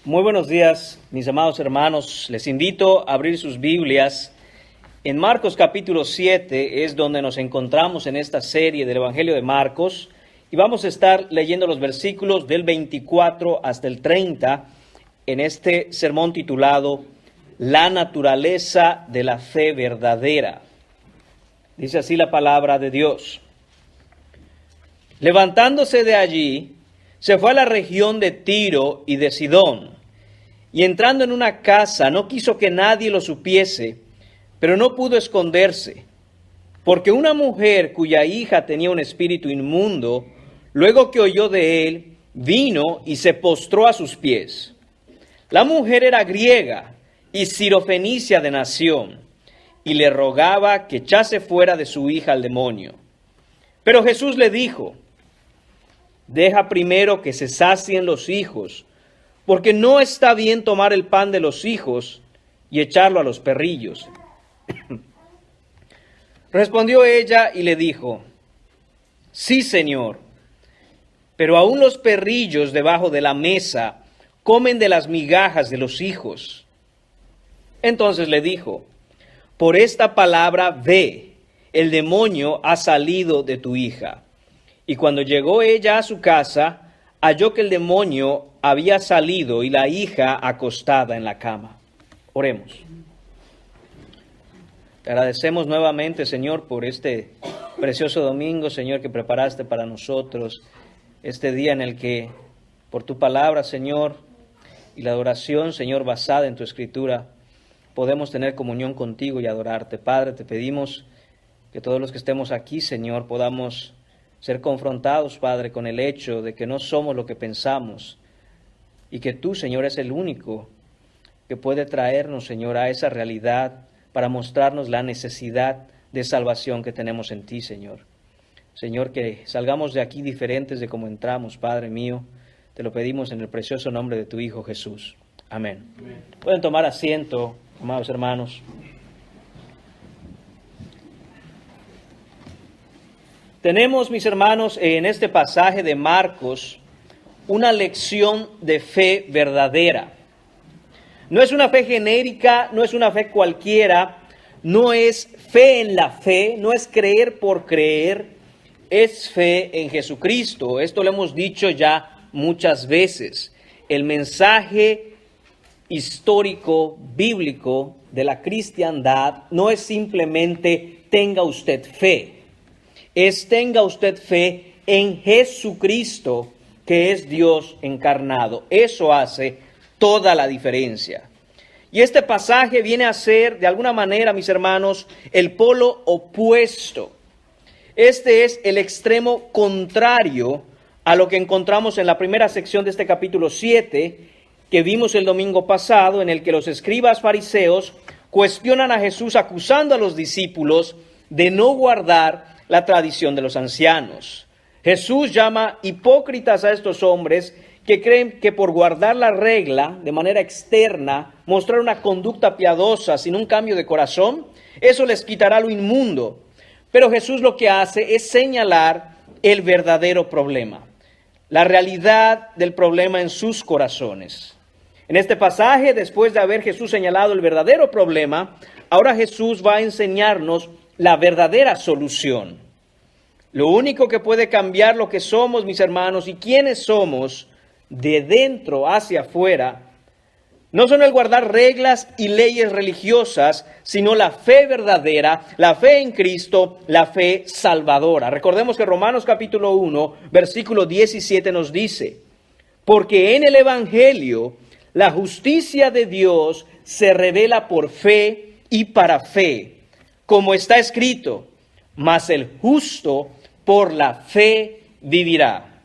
Muy buenos días, mis amados hermanos. Les invito a abrir sus Biblias. En Marcos capítulo 7 es donde nos encontramos en esta serie del Evangelio de Marcos y vamos a estar leyendo los versículos del 24 hasta el 30 en este sermón titulado La naturaleza de la fe verdadera. Dice así la palabra de Dios. Levantándose de allí, se fue a la región de Tiro y de Sidón, y entrando en una casa no quiso que nadie lo supiese, pero no pudo esconderse, porque una mujer cuya hija tenía un espíritu inmundo, luego que oyó de él, vino y se postró a sus pies. La mujer era griega y sirofenicia de nación, y le rogaba que echase fuera de su hija al demonio. Pero Jesús le dijo: deja primero que se sacien los hijos, porque no está bien tomar el pan de los hijos y echarlo a los perrillos. Respondió ella y le dijo: sí, Señor, pero aún los perrillos debajo de la mesa comen de las migajas de los hijos. Entonces le dijo: por esta palabra ve, el demonio ha salido de tu hija. Y cuando llegó ella a su casa, halló que el demonio había salido y la hija acostada en la cama. Oremos. Te agradecemos nuevamente, Señor, por este precioso domingo, Señor, que preparaste para nosotros. Este día en el que, por tu palabra, Señor, y la adoración, Señor, basada en tu Escritura, podemos tener comunión contigo y adorarte. Padre, te pedimos que todos los que estemos aquí, Señor, podamos ser confrontados, Padre, con el hecho de que no somos lo que pensamos y que tú, Señor, es el único que puede traernos, Señor, a esa realidad para mostrarnos la necesidad de salvación que tenemos en ti, Señor. Señor, que salgamos de aquí diferentes de como entramos, Padre mío. Te lo pedimos en el precioso nombre de tu Hijo Jesús. Amén. Amén. Pueden tomar asiento, amados hermanos. Tenemos, mis hermanos, en este pasaje de Marcos, una lección de fe verdadera. No es una fe genérica, no es una fe cualquiera, no es fe en la fe, no es creer por creer, es fe en Jesucristo. Esto lo hemos dicho ya muchas veces. El mensaje histórico, bíblico de la cristiandad no es simplemente tenga usted fe. Es tenga usted fe en Jesucristo, que es Dios encarnado. Eso hace toda la diferencia. Y este pasaje viene a ser, de alguna manera, mis hermanos, el polo opuesto. Este es el extremo contrario a lo que encontramos en la primera sección de este capítulo 7, que vimos el domingo pasado, en el que los escribas fariseos cuestionan a Jesús acusando a los discípulos de no guardar la tradición de los ancianos. Jesús llama hipócritas a estos hombres que creen que por guardar la regla de manera externa, mostrar una conducta piadosa sin un cambio de corazón, eso les quitará lo inmundo. Pero Jesús lo que hace es señalar el verdadero problema, la realidad del problema en sus corazones. En este pasaje, después de haber Jesús señalado el verdadero problema, ahora Jesús va a enseñarnos la verdadera solución. Lo único que puede cambiar lo que somos, mis hermanos, y quiénes somos de dentro hacia afuera, no son el guardar reglas y leyes religiosas, sino la fe verdadera, la fe en Cristo, la fe salvadora. Recordemos que Romanos capítulo 1, versículo 17 nos dice: porque en el Evangelio la justicia de Dios se revela por fe y para fe, como está escrito, mas el justo por la fe vivirá.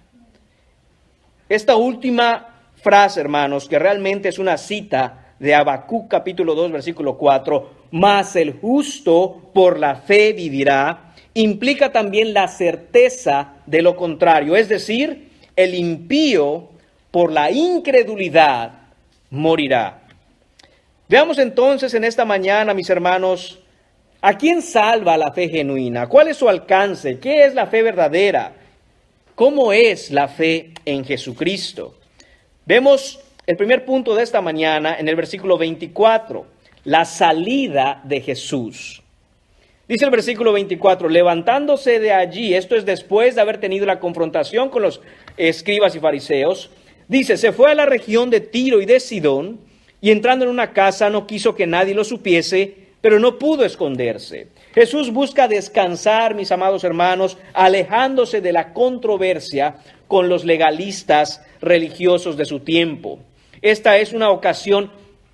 Esta última frase, hermanos, que realmente es una cita de Habacuc capítulo 2, versículo 4, mas el justo por la fe vivirá, implica también la certeza de lo contrario, es decir, el impío por la incredulidad morirá. Veamos entonces en esta mañana, mis hermanos, ¿a quién salva la fe genuina? ¿Cuál es su alcance? ¿Qué es la fe verdadera? ¿Cómo es la fe en Jesucristo? Vemos el primer punto de esta mañana en el versículo 24, la salida de Jesús. Dice el versículo 24, levantándose de allí, esto es después de haber tenido la confrontación con los escribas y fariseos, dice, se fue a la región de Tiro y de Sidón, y entrando en una casa no quiso que nadie lo supiese, pero no pudo esconderse. Jesús busca descansar, mis amados hermanos, alejándose de la controversia con los legalistas religiosos de su tiempo. Esta es una ocasión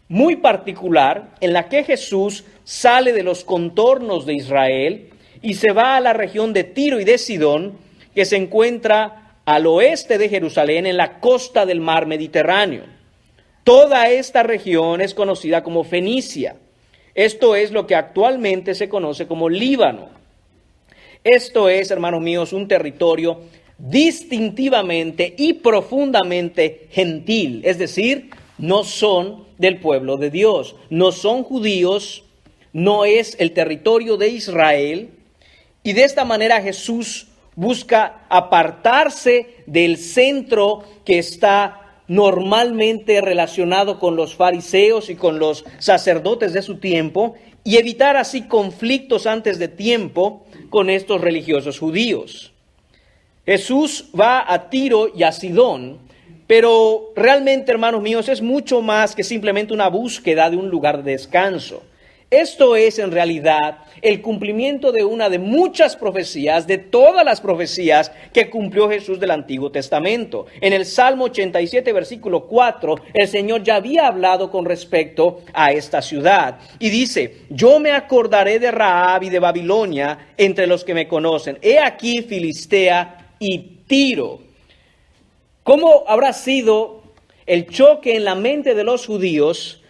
muy particular en la que Jesús sale de los contornos de Israel y se va a la región de Tiro y de Sidón, que se encuentra al oeste de Jerusalén, en la costa del mar Mediterráneo. Toda esta región es conocida como Fenicia. Esto es lo que actualmente se conoce como Líbano. Esto es, hermanos míos, un territorio distintivamente y profundamente gentil, es decir, no son del pueblo de Dios, no son judíos, no es el territorio de Israel, y de esta manera Jesús busca apartarse del centro que está normalmente relacionado con los fariseos y con los sacerdotes de su tiempo, y evitar así conflictos antes de tiempo con estos religiosos judíos. Jesús va a Tiro y a Sidón, pero realmente, hermanos míos, es mucho más que simplemente una búsqueda de un lugar de descanso. Esto es en realidad el cumplimiento de una de muchas profecías, de todas las profecías que cumplió Jesús del Antiguo Testamento. En el Salmo 87, versículo 4, el Señor ya había hablado con respecto a esta ciudad. Y dice, yo me acordaré de Rahab y de Babilonia entre los que me conocen. He aquí Filistea y Tiro. ¿Cómo habrá sido el choque en la mente de los judíos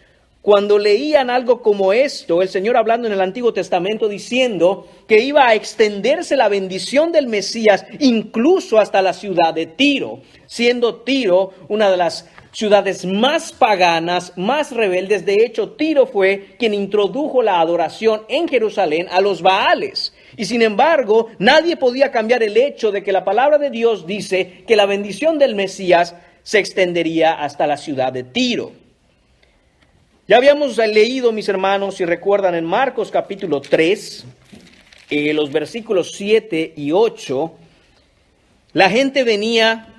cuando leían algo como esto, el Señor hablando en el Antiguo Testamento diciendo que iba a extenderse la bendición del Mesías incluso hasta la ciudad de Tiro, siendo Tiro una de las ciudades más paganas, más rebeldes? De hecho, Tiro fue quien introdujo la adoración en Jerusalén a los Baales. Y sin embargo, nadie podía cambiar el hecho de que la palabra de Dios dice que la bendición del Mesías se extendería hasta la ciudad de Tiro. Ya habíamos leído, mis hermanos, si recuerdan, en Marcos capítulo 3, los versículos 7 y 8, la gente venía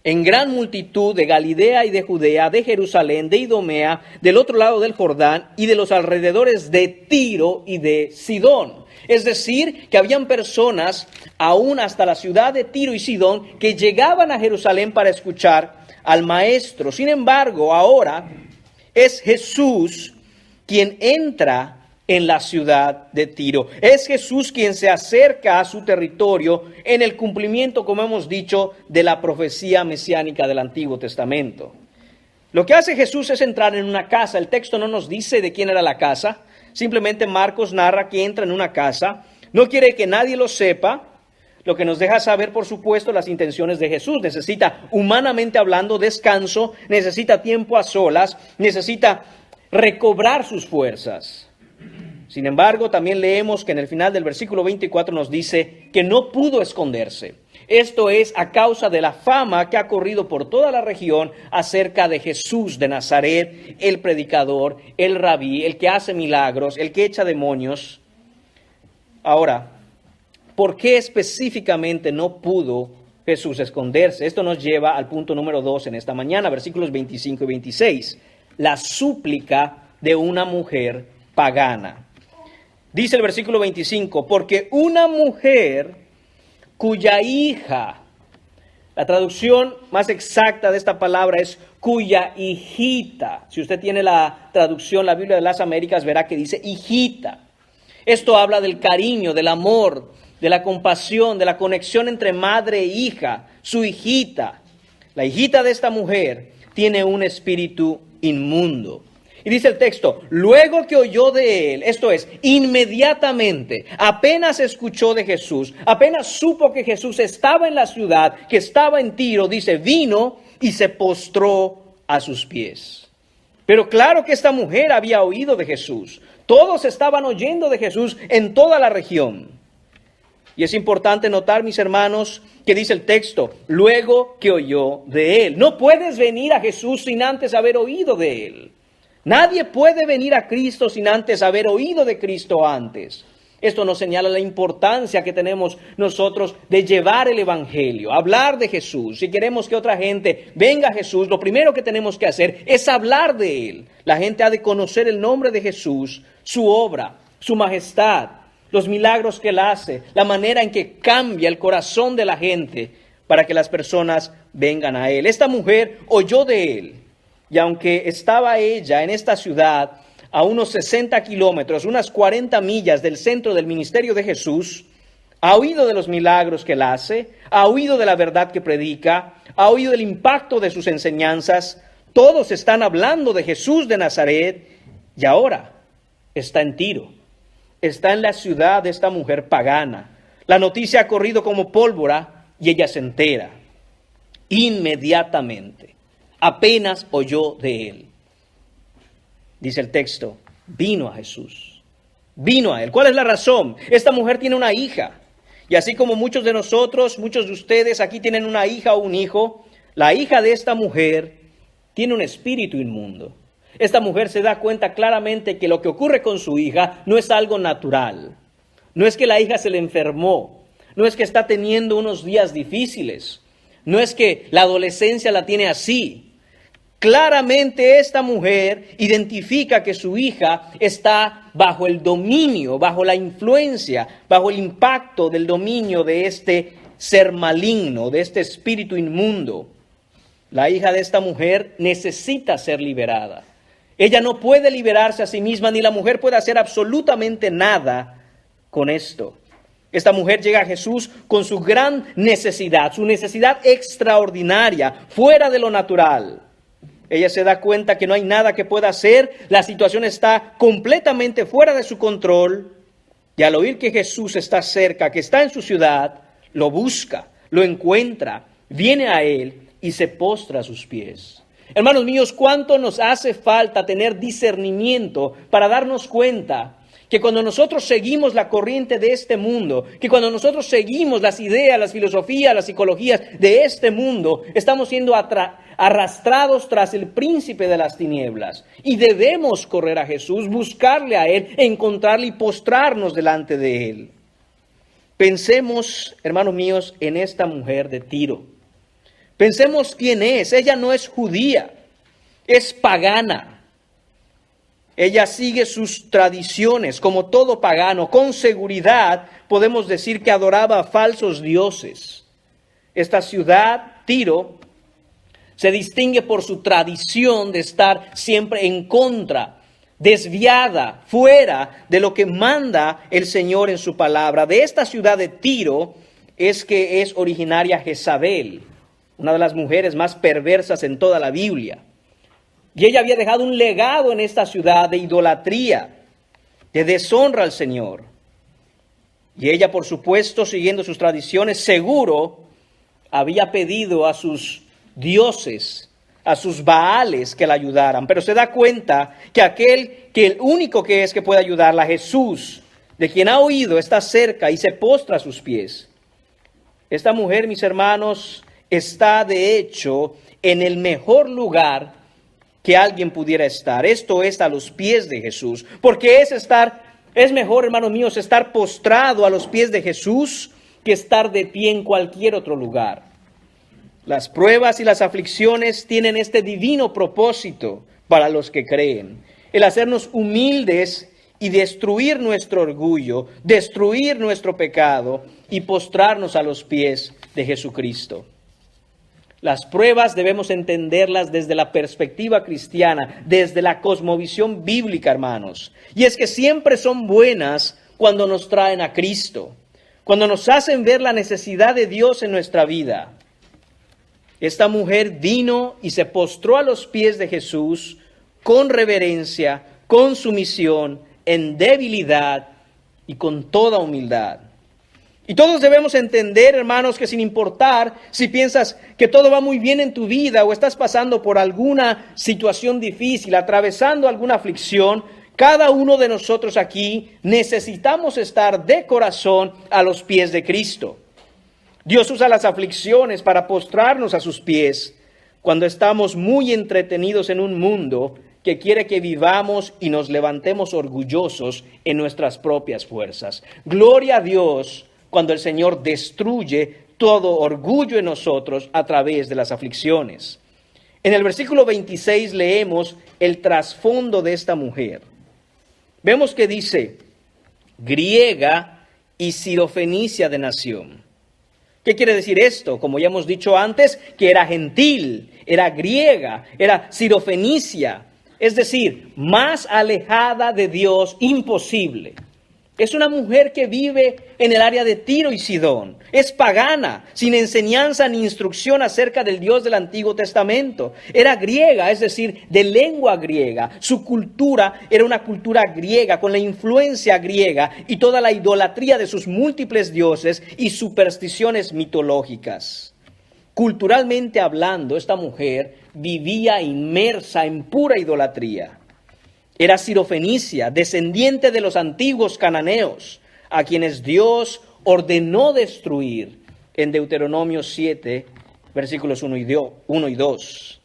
en gran multitud de Galilea y de Judea, de Jerusalén, de Idumea, del otro lado del Jordán y de los alrededores de Tiro y de Sidón. Es decir, que habían personas, aún hasta la ciudad de Tiro y Sidón, que llegaban a Jerusalén para escuchar al Maestro. Sin embargo, ahora es Jesús quien entra en la ciudad de Tiro. Es Jesús quien se acerca a su territorio en el cumplimiento, como hemos dicho, de la profecía mesiánica del Antiguo Testamento. Lo que hace Jesús es entrar en una casa. El texto no nos dice de quién era la casa. Simplemente Marcos narra que entra en una casa. No quiere que nadie lo sepa. Lo que nos deja saber, por supuesto, las intenciones de Jesús. Necesita, humanamente hablando, descanso, necesita tiempo a solas, necesita recobrar sus fuerzas. Sin embargo, también leemos que en el final del versículo 24 nos dice que no pudo esconderse. Esto es a causa de la fama que ha corrido por toda la región acerca de Jesús de Nazaret, el predicador, el rabí, el que hace milagros, el que echa demonios. Ahora, ¿por qué específicamente no pudo Jesús esconderse? Esto nos lleva al punto número 2 en esta mañana, versículos 25 y 26. La súplica de una mujer pagana. Dice el versículo 25, porque una mujer cuya hija, la traducción más exacta de esta palabra es cuya hijita. Si usted tiene la traducción, la Biblia de las Américas, verá que dice hijita. Esto habla del cariño, del amor, de la compasión, de la conexión entre madre e hija, su hijita. La hijita de esta mujer tiene un espíritu inmundo. Y dice el texto, luego que oyó de él, esto es, inmediatamente, apenas escuchó de Jesús, apenas supo que Jesús estaba en la ciudad, que estaba en Tiro, dice, vino y se postró a sus pies. Pero claro que esta mujer había oído de Jesús. Todos estaban oyendo de Jesús en toda la región. Y es importante notar, mis hermanos, que dice el texto, luego que oyó de él. No puedes venir a Jesús sin antes haber oído de él. Nadie puede venir a Cristo sin antes haber oído de Cristo antes. Esto nos señala la importancia que tenemos nosotros de llevar el Evangelio, hablar de Jesús. Si queremos que otra gente venga a Jesús, lo primero que tenemos que hacer es hablar de Él. La gente ha de conocer el nombre de Jesús, su obra, su majestad, los milagros que Él hace, la manera en que cambia el corazón de la gente para que las personas vengan a Él. Esta mujer oyó de Él, y aunque estaba ella en esta ciudad, a unos 60 kilómetros, unas 40 millas del centro del ministerio de Jesús, ha oído de los milagros que Él hace, ha oído de la verdad que predica, ha oído del impacto de sus enseñanzas. Todos están hablando de Jesús de Nazaret, y ahora está en Tiro. Está en la ciudad de esta mujer pagana. La noticia ha corrido como pólvora y ella se entera. Inmediatamente, apenas oyó de Él. Dice el texto, vino a Jesús. Vino a Él. ¿Cuál es la razón? Esta mujer tiene una hija. Y así como muchos de nosotros, muchos de ustedes aquí tienen una hija o un hijo, la hija de esta mujer tiene un espíritu inmundo. Esta mujer se da cuenta claramente que lo que ocurre con su hija no es algo natural. No es que la hija se le enfermó. No es que está teniendo unos días difíciles. No es que la adolescencia la tiene así. Claramente esta mujer identifica que su hija está bajo el dominio, bajo la influencia, bajo el impacto del dominio de este ser maligno, de este espíritu inmundo. La hija de esta mujer necesita ser liberada. Ella no puede liberarse a sí misma, ni la mujer puede hacer absolutamente nada con esto. Esta mujer llega a Jesús con su gran necesidad, su necesidad extraordinaria, fuera de lo natural. Ella se da cuenta que no hay nada que pueda hacer, la situación está completamente fuera de su control, y al oír que Jesús está cerca, que está en su ciudad, lo busca, lo encuentra, viene a Él y se postra a sus pies. Hermanos míos, ¿cuánto nos hace falta tener discernimiento para darnos cuenta que cuando nosotros seguimos la corriente de este mundo, que cuando nosotros seguimos las ideas, las filosofías, las psicologías de este mundo, estamos siendo arrastrados tras el príncipe de las tinieblas? Y debemos correr a Jesús, buscarle a Él, encontrarle y postrarnos delante de Él. Pensemos, hermanos míos, en esta mujer de Tiro. Pensemos quién es. Ella no es judía, es pagana. Ella sigue sus tradiciones como todo pagano. Con seguridad podemos decir que adoraba a falsos dioses. Esta ciudad, Tiro, se distingue por su tradición de estar siempre en contra, desviada, fuera de lo que manda el Señor en su palabra. De esta ciudad de Tiro es que es originaria Jezabel, una de las mujeres más perversas en toda la Biblia. Y ella había dejado un legado en esta ciudad de idolatría, de deshonra al Señor. Y ella, por supuesto, siguiendo sus tradiciones, seguro había pedido a sus dioses, a sus baales, que la ayudaran. Pero se da cuenta que el único que puede ayudarla, Jesús, de quien ha oído, está cerca y se postra a sus pies. Esta mujer, mis hermanos, está de hecho en el mejor lugar que alguien pudiera estar. Esto es a los pies de Jesús. Porque es mejor, hermanos míos, estar postrado a los pies de Jesús que estar de pie en cualquier otro lugar. Las pruebas y las aflicciones tienen este divino propósito para los que creen. El hacernos humildes y destruir nuestro orgullo, destruir nuestro pecado y postrarnos a los pies de Jesucristo. Las pruebas debemos entenderlas desde la perspectiva cristiana, desde la cosmovisión bíblica, hermanos. Y es que siempre son buenas cuando nos traen a Cristo, cuando nos hacen ver la necesidad de Dios en nuestra vida. Esta mujer vino y se postró a los pies de Jesús con reverencia, con sumisión, en debilidad y con toda humildad. Y todos debemos entender, hermanos, que sin importar si piensas que todo va muy bien en tu vida o estás pasando por alguna situación difícil, atravesando alguna aflicción, Cada uno de nosotros aquí necesitamos estar de corazón a los pies de Cristo. Dios usa las aflicciones para postrarnos a sus pies cuando estamos muy entretenidos en un mundo que quiere que vivamos y nos levantemos orgullosos en nuestras propias fuerzas. Gloria a Dios cuando el Señor destruye todo orgullo en nosotros a través de las aflicciones. En el versículo 26 leemos el trasfondo de esta mujer. Vemos que dice, griega y sirofenicia de nación. ¿Qué quiere decir esto? Como ya hemos dicho antes, que era gentil, era griega, era sirofenicia, es decir, más alejada de Dios imposible. Es una mujer que vive en el área de Tiro y Sidón. Es pagana, sin enseñanza ni instrucción acerca del Dios del Antiguo Testamento. Era griega, es decir, de lengua griega. Su cultura era una cultura griega, con la influencia griega y toda la idolatría de sus múltiples dioses y supersticiones mitológicas. Culturalmente hablando, esta mujer vivía inmersa en pura idolatría. Era sirofenicia, descendiente de los antiguos cananeos, a quienes Dios ordenó destruir en Deuteronomio 7, versículos 1 y 2.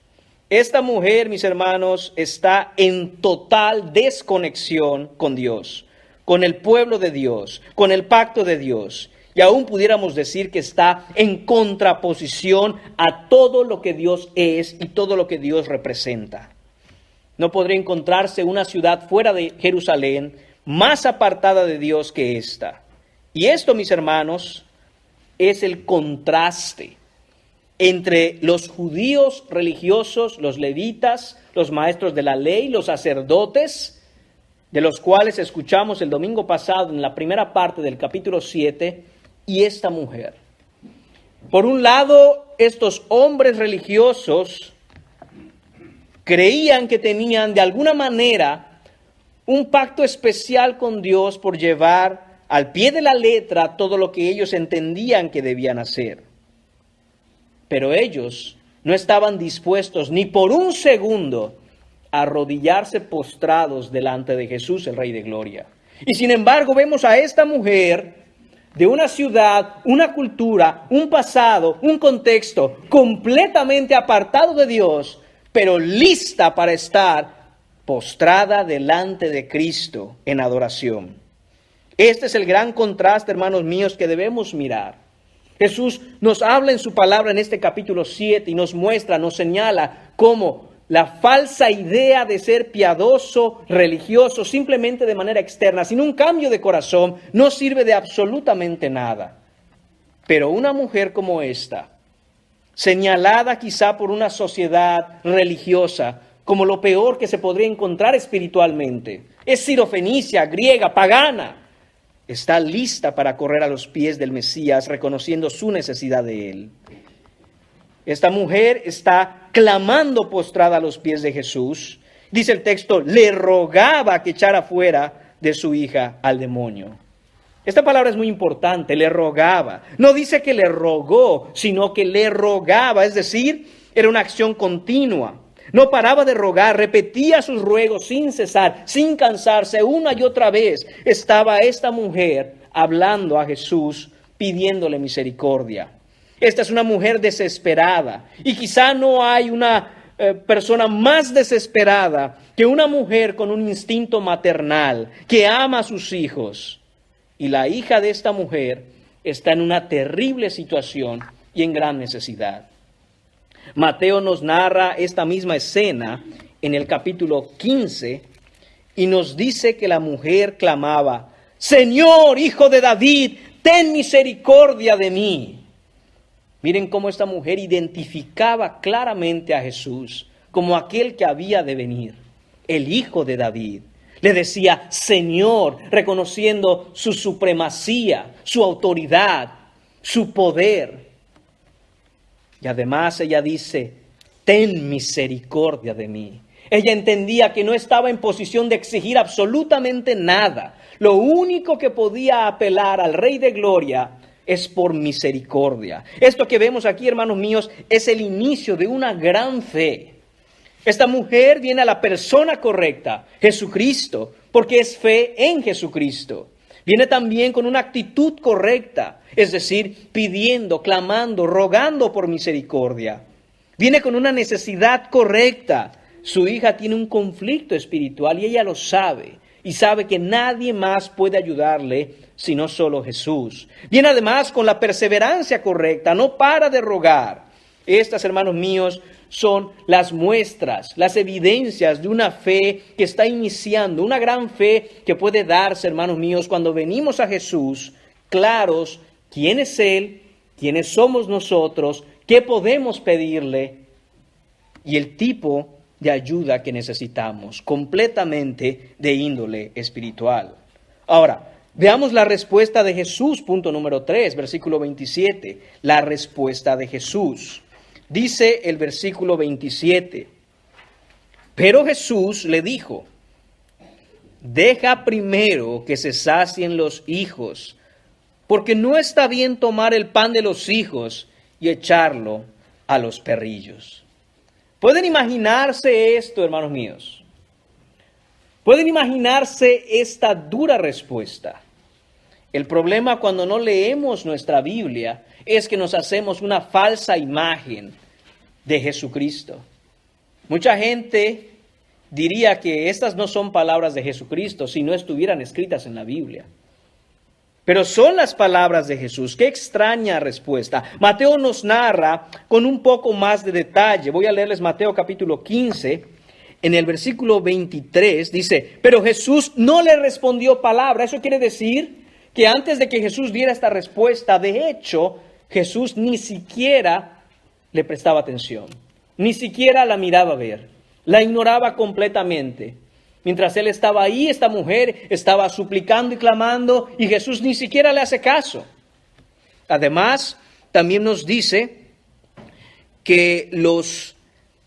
Esta mujer, mis hermanos, está en total desconexión con Dios, con el pueblo de Dios, con el pacto de Dios. Y aún pudiéramos decir que está en contraposición a todo lo que Dios es y todo lo que Dios representa. No podría encontrarse una ciudad fuera de Jerusalén más apartada de Dios que esta. Y esto, mis hermanos, es el contraste entre los judíos religiosos, los levitas, los maestros de la ley, los sacerdotes, de los cuales escuchamos el domingo pasado en la primera parte del capítulo 7, y esta mujer. Por un lado, estos hombres religiosos creían que tenían de alguna manera un pacto especial con Dios por llevar al pie de la letra todo lo que ellos entendían que debían hacer. Pero ellos no estaban dispuestos ni por un segundo a arrodillarse postrados delante de Jesús, el Rey de Gloria. Y sin embargo vemos a esta mujer de una ciudad, una cultura, un pasado, un contexto completamente apartado de Dios, pero lista para estar postrada delante de Cristo en adoración. Este es el gran contraste, hermanos míos, que debemos mirar. Jesús nos habla en su palabra en este capítulo 7 y nos muestra, nos señala cómo la falsa idea de ser piadoso, religioso, simplemente de manera externa, sin un cambio de corazón, no sirve de absolutamente nada. Pero una mujer como esta, señalada quizá por una sociedad religiosa como lo peor que se podría encontrar espiritualmente, es sirofenicia, griega, pagana, está lista para correr a los pies del Mesías, reconociendo su necesidad de él. Esta mujer está clamando postrada a los pies de Jesús. Dice el texto, le rogaba que echara fuera de su hija al demonio. Esta palabra es muy importante, le rogaba. No dice que le rogó, sino que le rogaba, es decir, era una acción continua. No paraba de rogar, repetía sus ruegos sin cesar, sin cansarse, una y otra vez. Estaba esta mujer hablando a Jesús, pidiéndole misericordia. Esta es una mujer desesperada, y quizá no hay una persona más desesperada que una mujer con un instinto maternal, que ama a sus hijos. Y la hija de esta mujer está en una terrible situación y en gran necesidad. Mateo nos narra esta misma escena en el capítulo 15 y nos dice que la mujer clamaba, Señor, Hijo de David, ten misericordia de mí. Miren cómo esta mujer identificaba claramente a Jesús como aquel que había de venir, el Hijo de David. Le decía, Señor, reconociendo su supremacía, su autoridad, su poder. Y además ella dice, ten misericordia de mí. Ella entendía que no estaba en posición de exigir absolutamente nada. Lo único que podía apelar al Rey de Gloria es por misericordia. Esto que vemos aquí, hermanos míos, es el inicio de una gran fe. Esta mujer viene a la persona correcta, Jesucristo, porque es fe en Jesucristo. Viene también con una actitud correcta, es decir, pidiendo, clamando, rogando por misericordia. Viene con una necesidad correcta. Su hija tiene un conflicto espiritual y ella lo sabe. Y sabe que nadie más puede ayudarle sino solo Jesús. Viene además con la perseverancia correcta, no para de rogar. Estas, hermanos míos, son las muestras, las evidencias de una fe que está iniciando, una gran fe que puede darse, hermanos míos, cuando venimos a Jesús, claros quién es Él, quiénes somos nosotros, qué podemos pedirle y el tipo de ayuda que necesitamos, completamente de índole espiritual. Ahora, veamos la respuesta de Jesús, punto número 3, versículo 27, la respuesta de Jesús. Dice el versículo 27, pero Jesús le dijo, deja primero que se sacien los hijos, porque no está bien tomar el pan de los hijos y echarlo a los perrillos. ¿Pueden imaginarse esto, hermanos míos? ¿Pueden imaginarse esta dura respuesta? El problema cuando no leemos nuestra Biblia es que nos hacemos una falsa imagen de Jesucristo. Mucha gente diría que estas no son palabras de Jesucristo si no estuvieran escritas en la Biblia. Pero son las palabras de Jesús. Qué extraña respuesta. Mateo nos narra con un poco más de detalle. Voy a leerles Mateo capítulo 15. En el versículo 23 dice, pero Jesús no le respondió palabra. Eso quiere decir que antes de que Jesús diera esta respuesta, de hecho, Jesús ni siquiera le prestaba atención. Ni siquiera la miraba a ver. La ignoraba completamente. Mientras él estaba ahí, esta mujer estaba suplicando y clamando y Jesús ni siquiera le hace caso. Además, también nos dice que los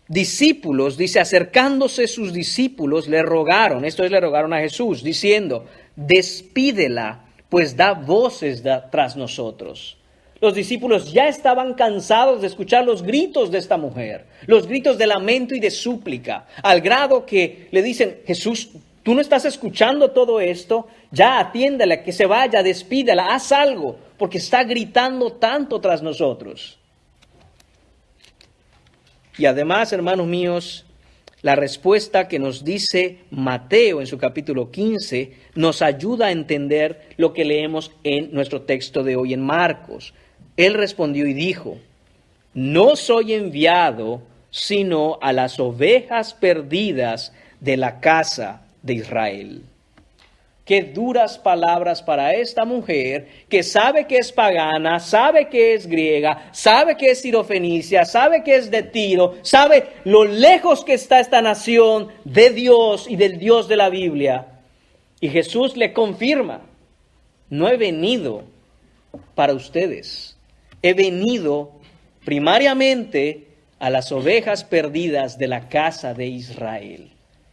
discípulos, dice, acercándose sus discípulos, le rogaron, esto es, le rogaron a Jesús, diciendo, despídela, pues da voces tras nosotros. Los discípulos ya estaban cansados de escuchar los gritos de esta mujer, los gritos de lamento y de súplica, al grado que le dicen, Jesús, ¿tú no estás escuchando todo esto? Ya atiéndela, que se vaya, despídela, haz algo, porque está gritando tanto tras nosotros. Y además, hermanos míos, la respuesta que nos dice Mateo en su capítulo 15 nos ayuda a entender lo que leemos en nuestro texto de hoy en Marcos. Él respondió y dijo, no soy enviado sino a las ovejas perdidas de la casa de Israel. Qué duras palabras para esta mujer que sabe que es pagana, sabe que es griega, sabe que es sirofenicia, sabe que es de Tiro, sabe lo lejos que está esta nación de Dios y del Dios de la Biblia. Y Jesús le confirma, no he venido para ustedes, he venido primariamente a las ovejas perdidas de la casa de Israel.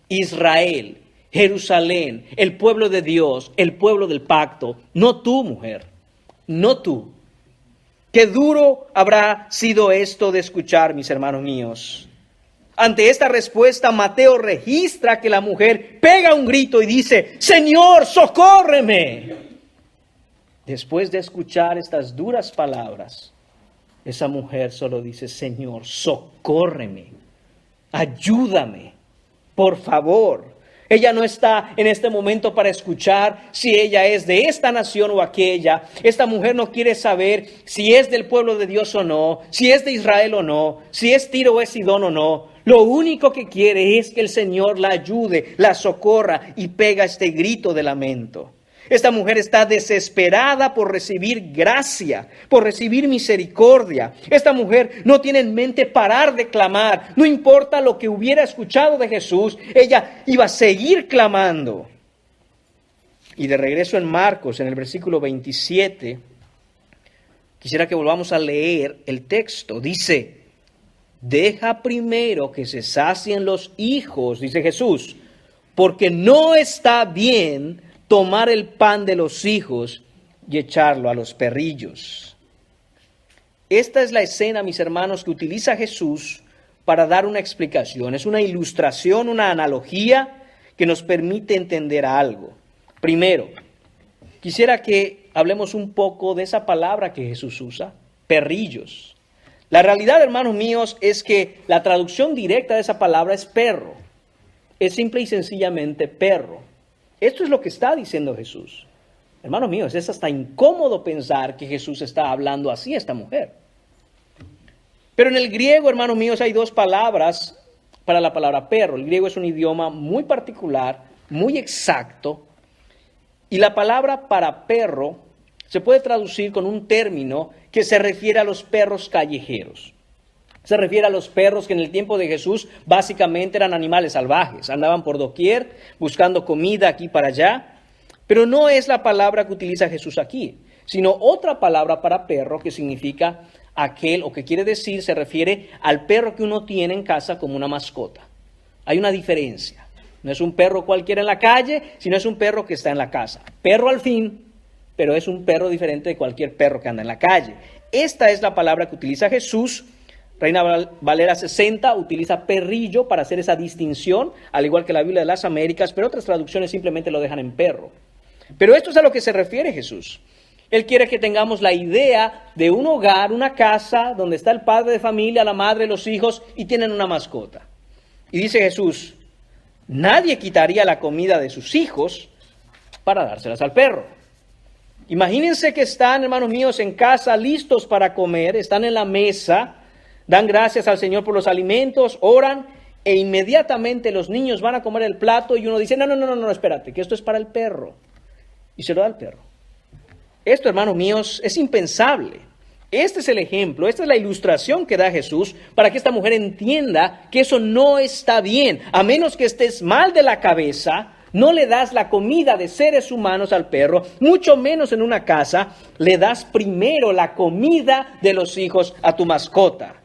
Israel, Jerusalén, el pueblo de Dios, el pueblo del pacto, no tú, mujer, no tú. Qué duro habrá sido esto de escuchar, mis hermanos míos. Ante esta respuesta, Mateo registra que la mujer pega un grito y dice, Señor, socórreme. Después de escuchar estas duras palabras, esa mujer solo dice, Señor, socórreme, ayúdame, por favor. Ella no está en este momento para escuchar si ella es de esta nación o aquella. Esta mujer no quiere saber si es del pueblo de Dios o no, si es de Israel o no, si es Tiro o es Sidón o no. Lo único que quiere es que el Señor la ayude, la socorra y pega este grito de lamento. Esta mujer está desesperada por recibir gracia, por recibir misericordia. Esta mujer no tiene en mente parar de clamar. No importa lo que hubiera escuchado de Jesús, ella iba a seguir clamando. Y de regreso en Marcos, en el versículo 27, quisiera que volvamos a leer el texto. Dice, deja primero que se sacien los hijos, dice Jesús, porque no está bien tomar el pan de los hijos y echarlo a los perrillos. Esta es la escena, mis hermanos, que utiliza Jesús para dar una explicación. Es una ilustración, una analogía que nos permite entender algo. Primero, quisiera que hablemos un poco de esa palabra que Jesús usa, perrillos. La realidad, hermanos míos, es que la traducción directa de esa palabra es perro. Es simple y sencillamente perro. Esto es lo que está diciendo Jesús. Hermanos míos, es hasta incómodo pensar que Jesús está hablando así a esta mujer. Pero en el griego, hermanos míos, hay dos palabras para la palabra perro. El griego es un idioma muy particular, muy exacto. Y la palabra para perro se puede traducir con un término que se refiere a los perros callejeros. Se refiere a los perros que en el tiempo de Jesús básicamente eran animales salvajes. Andaban por doquier buscando comida aquí para allá. Pero no es la palabra que utiliza Jesús aquí, sino otra palabra para perro que significa aquel, o que quiere decir, se refiere al perro que uno tiene en casa como una mascota. Hay una diferencia. No es un perro cualquiera en la calle, sino es un perro que está en la casa. Perro al fin, pero es un perro diferente de cualquier perro que anda en la calle. Esta es la palabra que utiliza Jesús. Reina Valera 60 utiliza perrillo para hacer esa distinción, al igual que la Biblia de las Américas, pero otras traducciones simplemente lo dejan en perro. Pero esto es a lo que se refiere Jesús. Él quiere que tengamos la idea de un hogar, una casa, donde está el padre de familia, la madre, los hijos, y tienen una mascota. Y dice Jesús, nadie quitaría la comida de sus hijos para dárselas al perro. Imagínense que están, hermanos míos, en casa, listos para comer, están en la mesa, dan gracias al Señor por los alimentos, oran, e inmediatamente los niños van a comer el plato y uno dice, no, espérate, que esto es para el perro. Y se lo da al perro. Esto, hermanos míos, es impensable. Este es el ejemplo, esta es la ilustración que da Jesús para que esta mujer entienda que eso no está bien. A menos que estés mal de la cabeza, no le das la comida de seres humanos al perro, mucho menos en una casa, le das primero la comida de los hijos a tu mascota.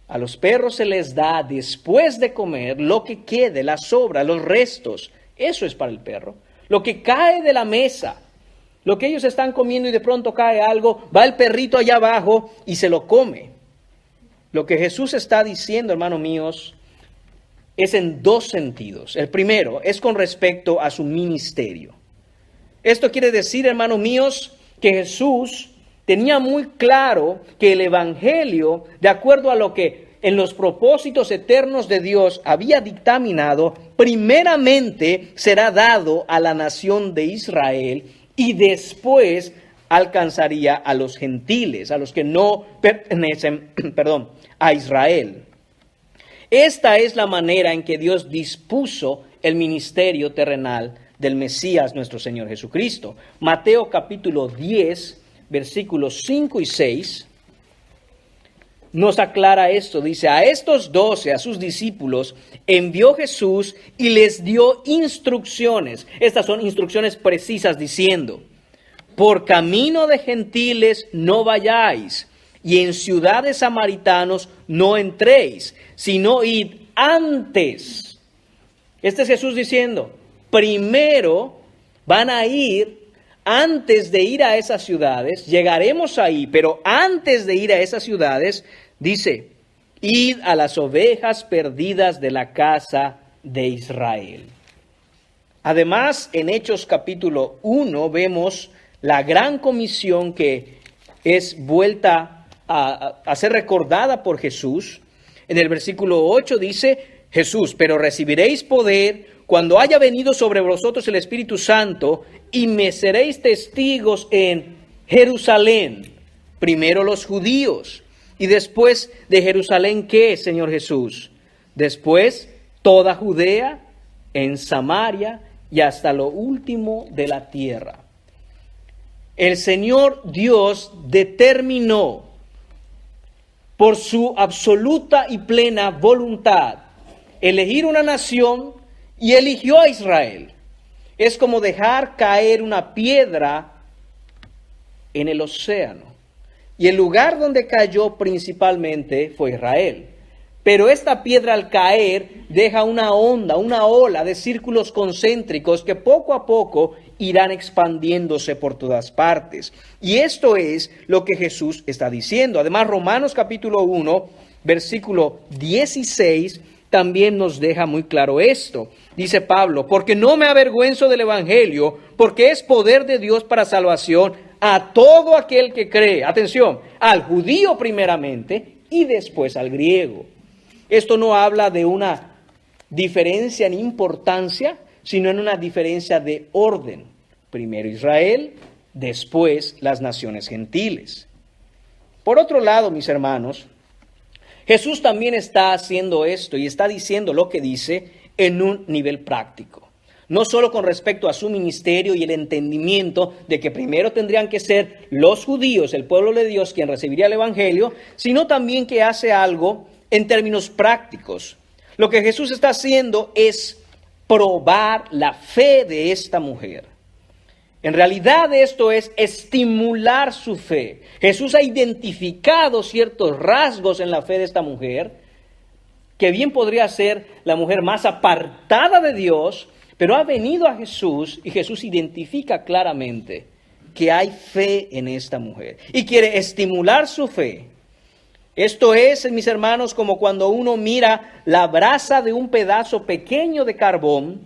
A los perros se les da después de comer lo que quede, la sobra, los restos. Eso es para el perro. Lo que cae de la mesa, lo que ellos están comiendo y de pronto cae algo, va el perrito allá abajo y se lo come. Lo que Jesús está diciendo, hermanos míos, es en dos sentidos. El primero es con respecto a su ministerio. Esto quiere decir, hermanos míos, que Jesús tenía muy claro que el Evangelio, de acuerdo a lo que en los propósitos eternos de Dios había dictaminado, primeramente será dado a la nación de Israel y después alcanzaría a los gentiles, a los que no pertenecen, a Israel. Esta es la manera en que Dios dispuso el ministerio terrenal del Mesías, nuestro Señor Jesucristo. Mateo capítulo 10, versículos 5 y 6, nos aclara esto. Dice, a estos 12, a sus discípulos, envió Jesús y les dio instrucciones. Estas son instrucciones precisas diciendo, por camino de gentiles no vayáis, y en ciudades samaritanos no entréis, sino id antes. Este es Jesús diciendo, primero van a ir. Antes de ir a esas ciudades, llegaremos ahí, pero antes de ir a esas ciudades, dice, id a las ovejas perdidas de la casa de Israel. Además, en Hechos capítulo 1 vemos la gran comisión que es vuelta a ser recordada por Jesús. En el versículo 8 dice, Jesús, pero recibiréis poder cuando haya venido sobre vosotros el Espíritu Santo, y me seréis testigos en Jerusalén, primero los judíos, y después de Jerusalén, ¿qué, Señor Jesús? Después toda Judea, en Samaria y hasta lo último de la tierra. El Señor Dios determinó por su absoluta y plena voluntad elegir una nación y eligió a Israel. Es como dejar caer una piedra en el océano. Y el lugar donde cayó principalmente fue Israel. Pero esta piedra al caer deja una onda, una ola de círculos concéntricos que poco a poco irán expandiéndose por todas partes. Y esto es lo que Jesús está diciendo. Además, Romanos capítulo 1 versículo 16, también nos deja muy claro esto. Dice Pablo, porque no me avergüenzo del evangelio, porque es poder de Dios para salvación a todo aquel que cree. Atención, al judío primeramente y después al griego. Esto no habla de una diferencia en importancia, sino en una diferencia de orden. Primero Israel, después las naciones gentiles. Por otro lado, mis hermanos, Jesús también está haciendo esto y está diciendo lo que dice en un nivel práctico. No solo con respecto a su ministerio y el entendimiento de que primero tendrían que ser los judíos, el pueblo de Dios, quien recibiría el evangelio, sino también que hace algo en términos prácticos. Lo que Jesús está haciendo es probar la fe de esta mujer. En realidad esto es estimular su fe. Jesús ha identificado ciertos rasgos en la fe de esta mujer, que bien podría ser la mujer más apartada de Dios, pero ha venido a Jesús y Jesús identifica claramente que hay fe en esta mujer y quiere estimular su fe. Esto es, mis hermanos, como cuando uno mira la brasa de un pedazo pequeño de carbón,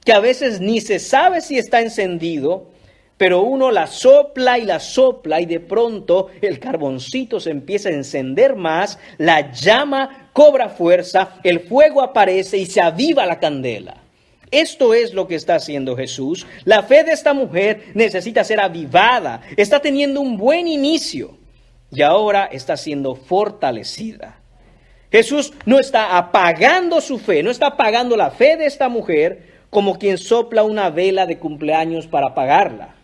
que a veces ni se sabe si está encendido, pero uno la sopla y de pronto el carboncito se empieza a encender más, la llama cobra fuerza, el fuego aparece y se aviva la candela. Esto es lo que está haciendo Jesús. La fe de esta mujer necesita ser avivada, está teniendo un buen inicio y ahora está siendo fortalecida. Jesús no está apagando su fe, no está apagando la fe de esta mujer como quien sopla una vela de cumpleaños para apagarla,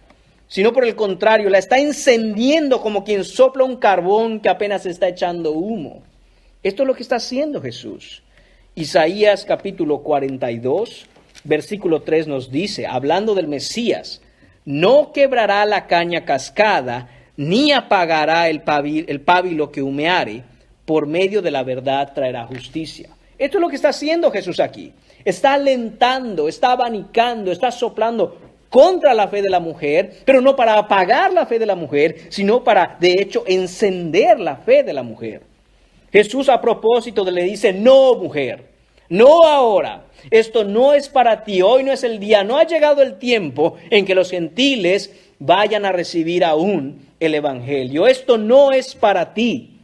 sino por el contrario, la está encendiendo como quien sopla un carbón que apenas está echando humo. Esto es lo que está haciendo Jesús. Isaías capítulo 42, versículo 3 nos dice, hablando del Mesías, no quebrará la caña cascada, ni apagará el pábilo que humeare, por medio de la verdad traerá justicia. Esto es lo que está haciendo Jesús aquí. Está alentando, está abanicando, está soplando contra la fe de la mujer, pero no para apagar la fe de la mujer, sino para, de hecho, encender la fe de la mujer. Jesús a propósito le dice, no mujer, no ahora, esto no es para ti, hoy no es el día, no ha llegado el tiempo en que los gentiles vayan a recibir aún el evangelio, esto no es para ti.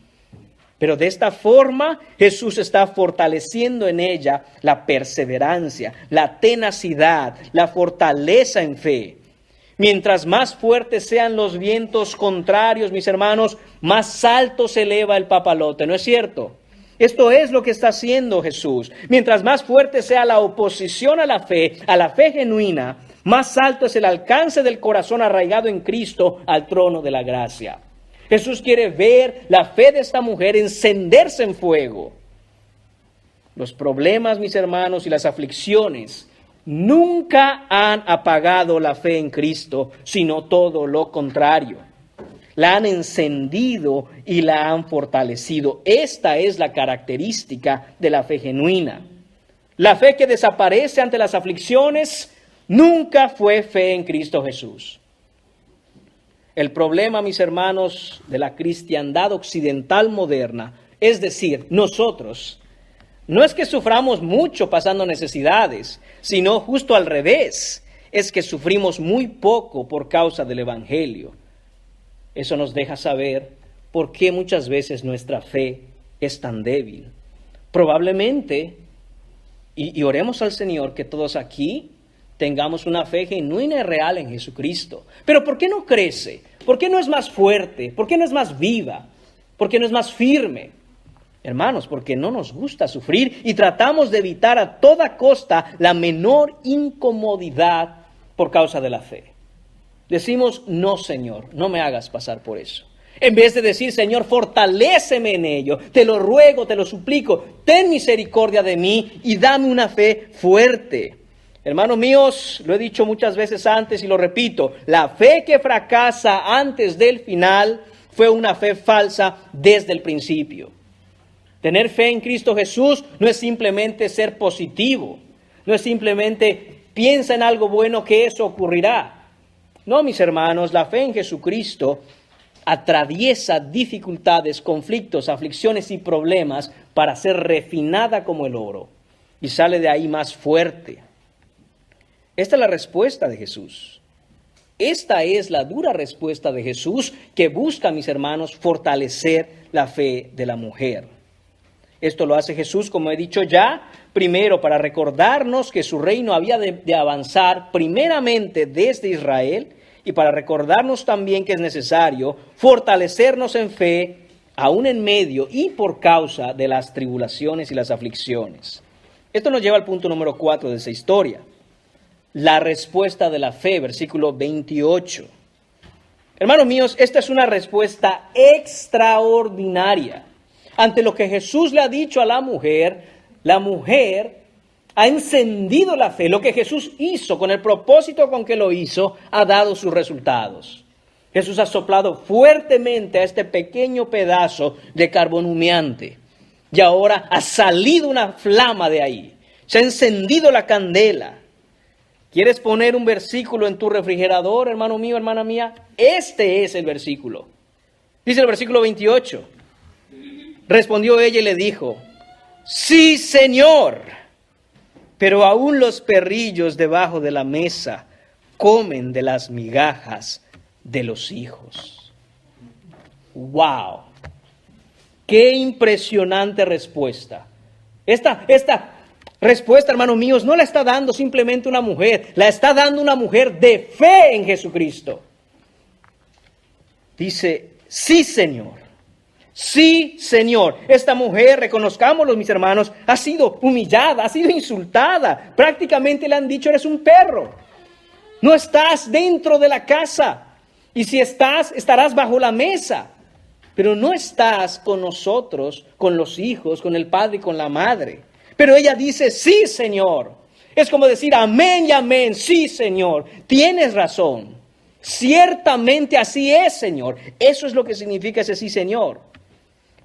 Pero de esta forma Jesús está fortaleciendo en ella la perseverancia, la tenacidad, la fortaleza en fe. Mientras más fuertes sean los vientos contrarios, mis hermanos, más alto se eleva el papalote, ¿no es cierto? Esto es lo que está haciendo Jesús. Mientras más fuerte sea la oposición a la fe genuina, más alto es el alcance del corazón arraigado en Cristo al trono de la gracia. Jesús quiere ver la fe de esta mujer encenderse en fuego. Los problemas, mis hermanos, y las aflicciones nunca han apagado la fe en Cristo, sino todo lo contrario. La han encendido y la han fortalecido. Esta es la característica de la fe genuina. La fe que desaparece ante las aflicciones nunca fue fe en Cristo Jesús. El problema, mis hermanos, de la cristiandad occidental moderna, es decir, nosotros, no es que suframos mucho pasando necesidades, sino justo al revés, es que sufrimos muy poco por causa del evangelio. Eso nos deja saber por qué muchas veces nuestra fe es tan débil. Probablemente, y oremos al Señor que todos aquí tengamos una fe genuina y real en Jesucristo. Pero ¿por qué no crece? ¿Por qué no es más fuerte? ¿Por qué no es más viva? ¿Por qué no es más firme? Hermanos, porque no nos gusta sufrir y tratamos de evitar a toda costa la menor incomodidad por causa de la fe. Decimos, no, Señor, no me hagas pasar por eso. En vez de decir, Señor, fortaléceme en ello, te lo ruego, te lo suplico, ten misericordia de mí y dame una fe fuerte. Hermanos míos, lo he dicho muchas veces antes y lo repito, la fe que fracasa antes del final fue una fe falsa desde el principio. Tener fe en Cristo Jesús no es simplemente ser positivo, no es simplemente piensa en algo bueno que eso ocurrirá. No, mis hermanos, la fe en Jesucristo atraviesa dificultades, conflictos, aflicciones y problemas para ser refinada como el oro y sale de ahí más fuerte. Esta es la respuesta de Jesús. Esta es la dura respuesta de Jesús que busca, mis hermanos, fortalecer la fe de la mujer. Esto lo hace Jesús, como he dicho ya, primero para recordarnos que su reino había de avanzar primeramente desde Israel y para recordarnos también que es necesario fortalecernos en fe aún en medio y por causa de las tribulaciones y las aflicciones. Esto nos lleva al punto número 4 de esta historia. La respuesta de la fe, versículo 28. Hermanos míos, esta es una respuesta extraordinaria. Ante lo que Jesús le ha dicho a la mujer ha encendido la fe. Lo que Jesús hizo, con el propósito con que lo hizo, ha dado sus resultados. Jesús ha soplado fuertemente a este pequeño pedazo de carbón humeante. Y ahora ha salido una flama de ahí. Se ha encendido la candela. ¿Quieres poner un versículo en tu refrigerador, hermano mío, hermana mía? Este es el versículo. Dice el versículo 28. Respondió ella y le dijo: sí, Señor, pero aún los perrillos debajo de la mesa comen de las migajas de los hijos. ¡Wow! ¡Qué impresionante respuesta! Esta respuesta, hermanos míos, no la está dando simplemente una mujer, la está dando una mujer de fe en Jesucristo. Dice: sí, Señor. Sí, Señor. Esta mujer, reconozcámoslo, mis hermanos, ha sido humillada, ha sido insultada. Prácticamente le han dicho: eres un perro. No estás dentro de la casa. Y si estás, estarás bajo la mesa. Pero no estás con nosotros, con los hijos, con el padre y con la madre. Pero ella dice: sí, Señor. Es como decir amén y amén. Sí, Señor. Tienes razón. Ciertamente así es, Señor. Eso es lo que significa ese sí, Señor.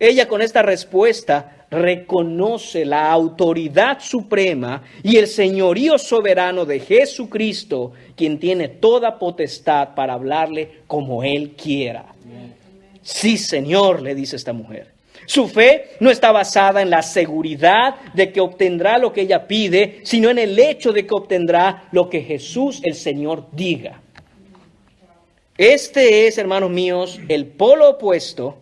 Ella con esta respuesta reconoce la autoridad suprema y el señorío soberano de Jesucristo, quien tiene toda potestad para hablarle como Él quiera. Sí, Señor, le dice esta mujer. Su fe no está basada en la seguridad de que obtendrá lo que ella pide, sino en el hecho de que obtendrá lo que Jesús, el Señor, diga. Este es, hermanos míos, el polo opuesto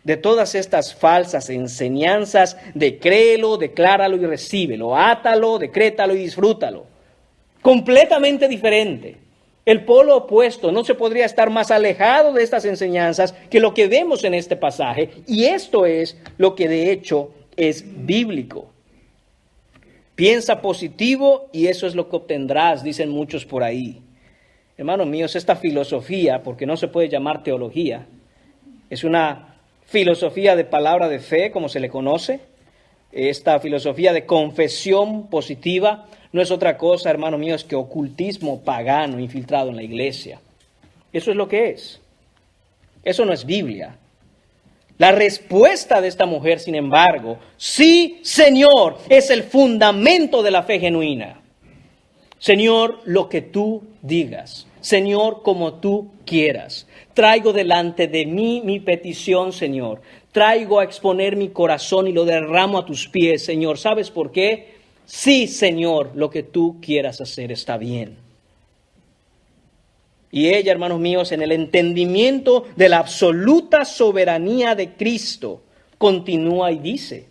de todas estas falsas enseñanzas de créelo, decláralo y recíbelo, átalo, decrétalo y disfrútalo. Completamente diferente. El polo opuesto no se podría estar más alejado de estas enseñanzas que lo que vemos en este pasaje, y esto es lo que de hecho es bíblico. Piensa positivo y eso es lo que obtendrás, dicen muchos por ahí. Hermanos míos, esta filosofía, porque no se puede llamar teología, es una filosofía de palabra de fe, como se le conoce. Esta filosofía de confesión positiva no es otra cosa, hermanos míos, que ocultismo pagano infiltrado en la iglesia. Eso es lo que es. Eso no es Biblia. La respuesta de esta mujer, sin embargo, sí, Señor, es el fundamento de la fe genuina. Señor, lo que tú digas. Señor, como tú quieras. Traigo delante de mí mi petición, Señor. Traigo a exponer mi corazón y lo derramo a tus pies, Señor. ¿Sabes por qué? Sí, Señor, lo que tú quieras hacer está bien. Y ella, hermanos míos, en el entendimiento de la absoluta soberanía de Cristo, continúa y dice: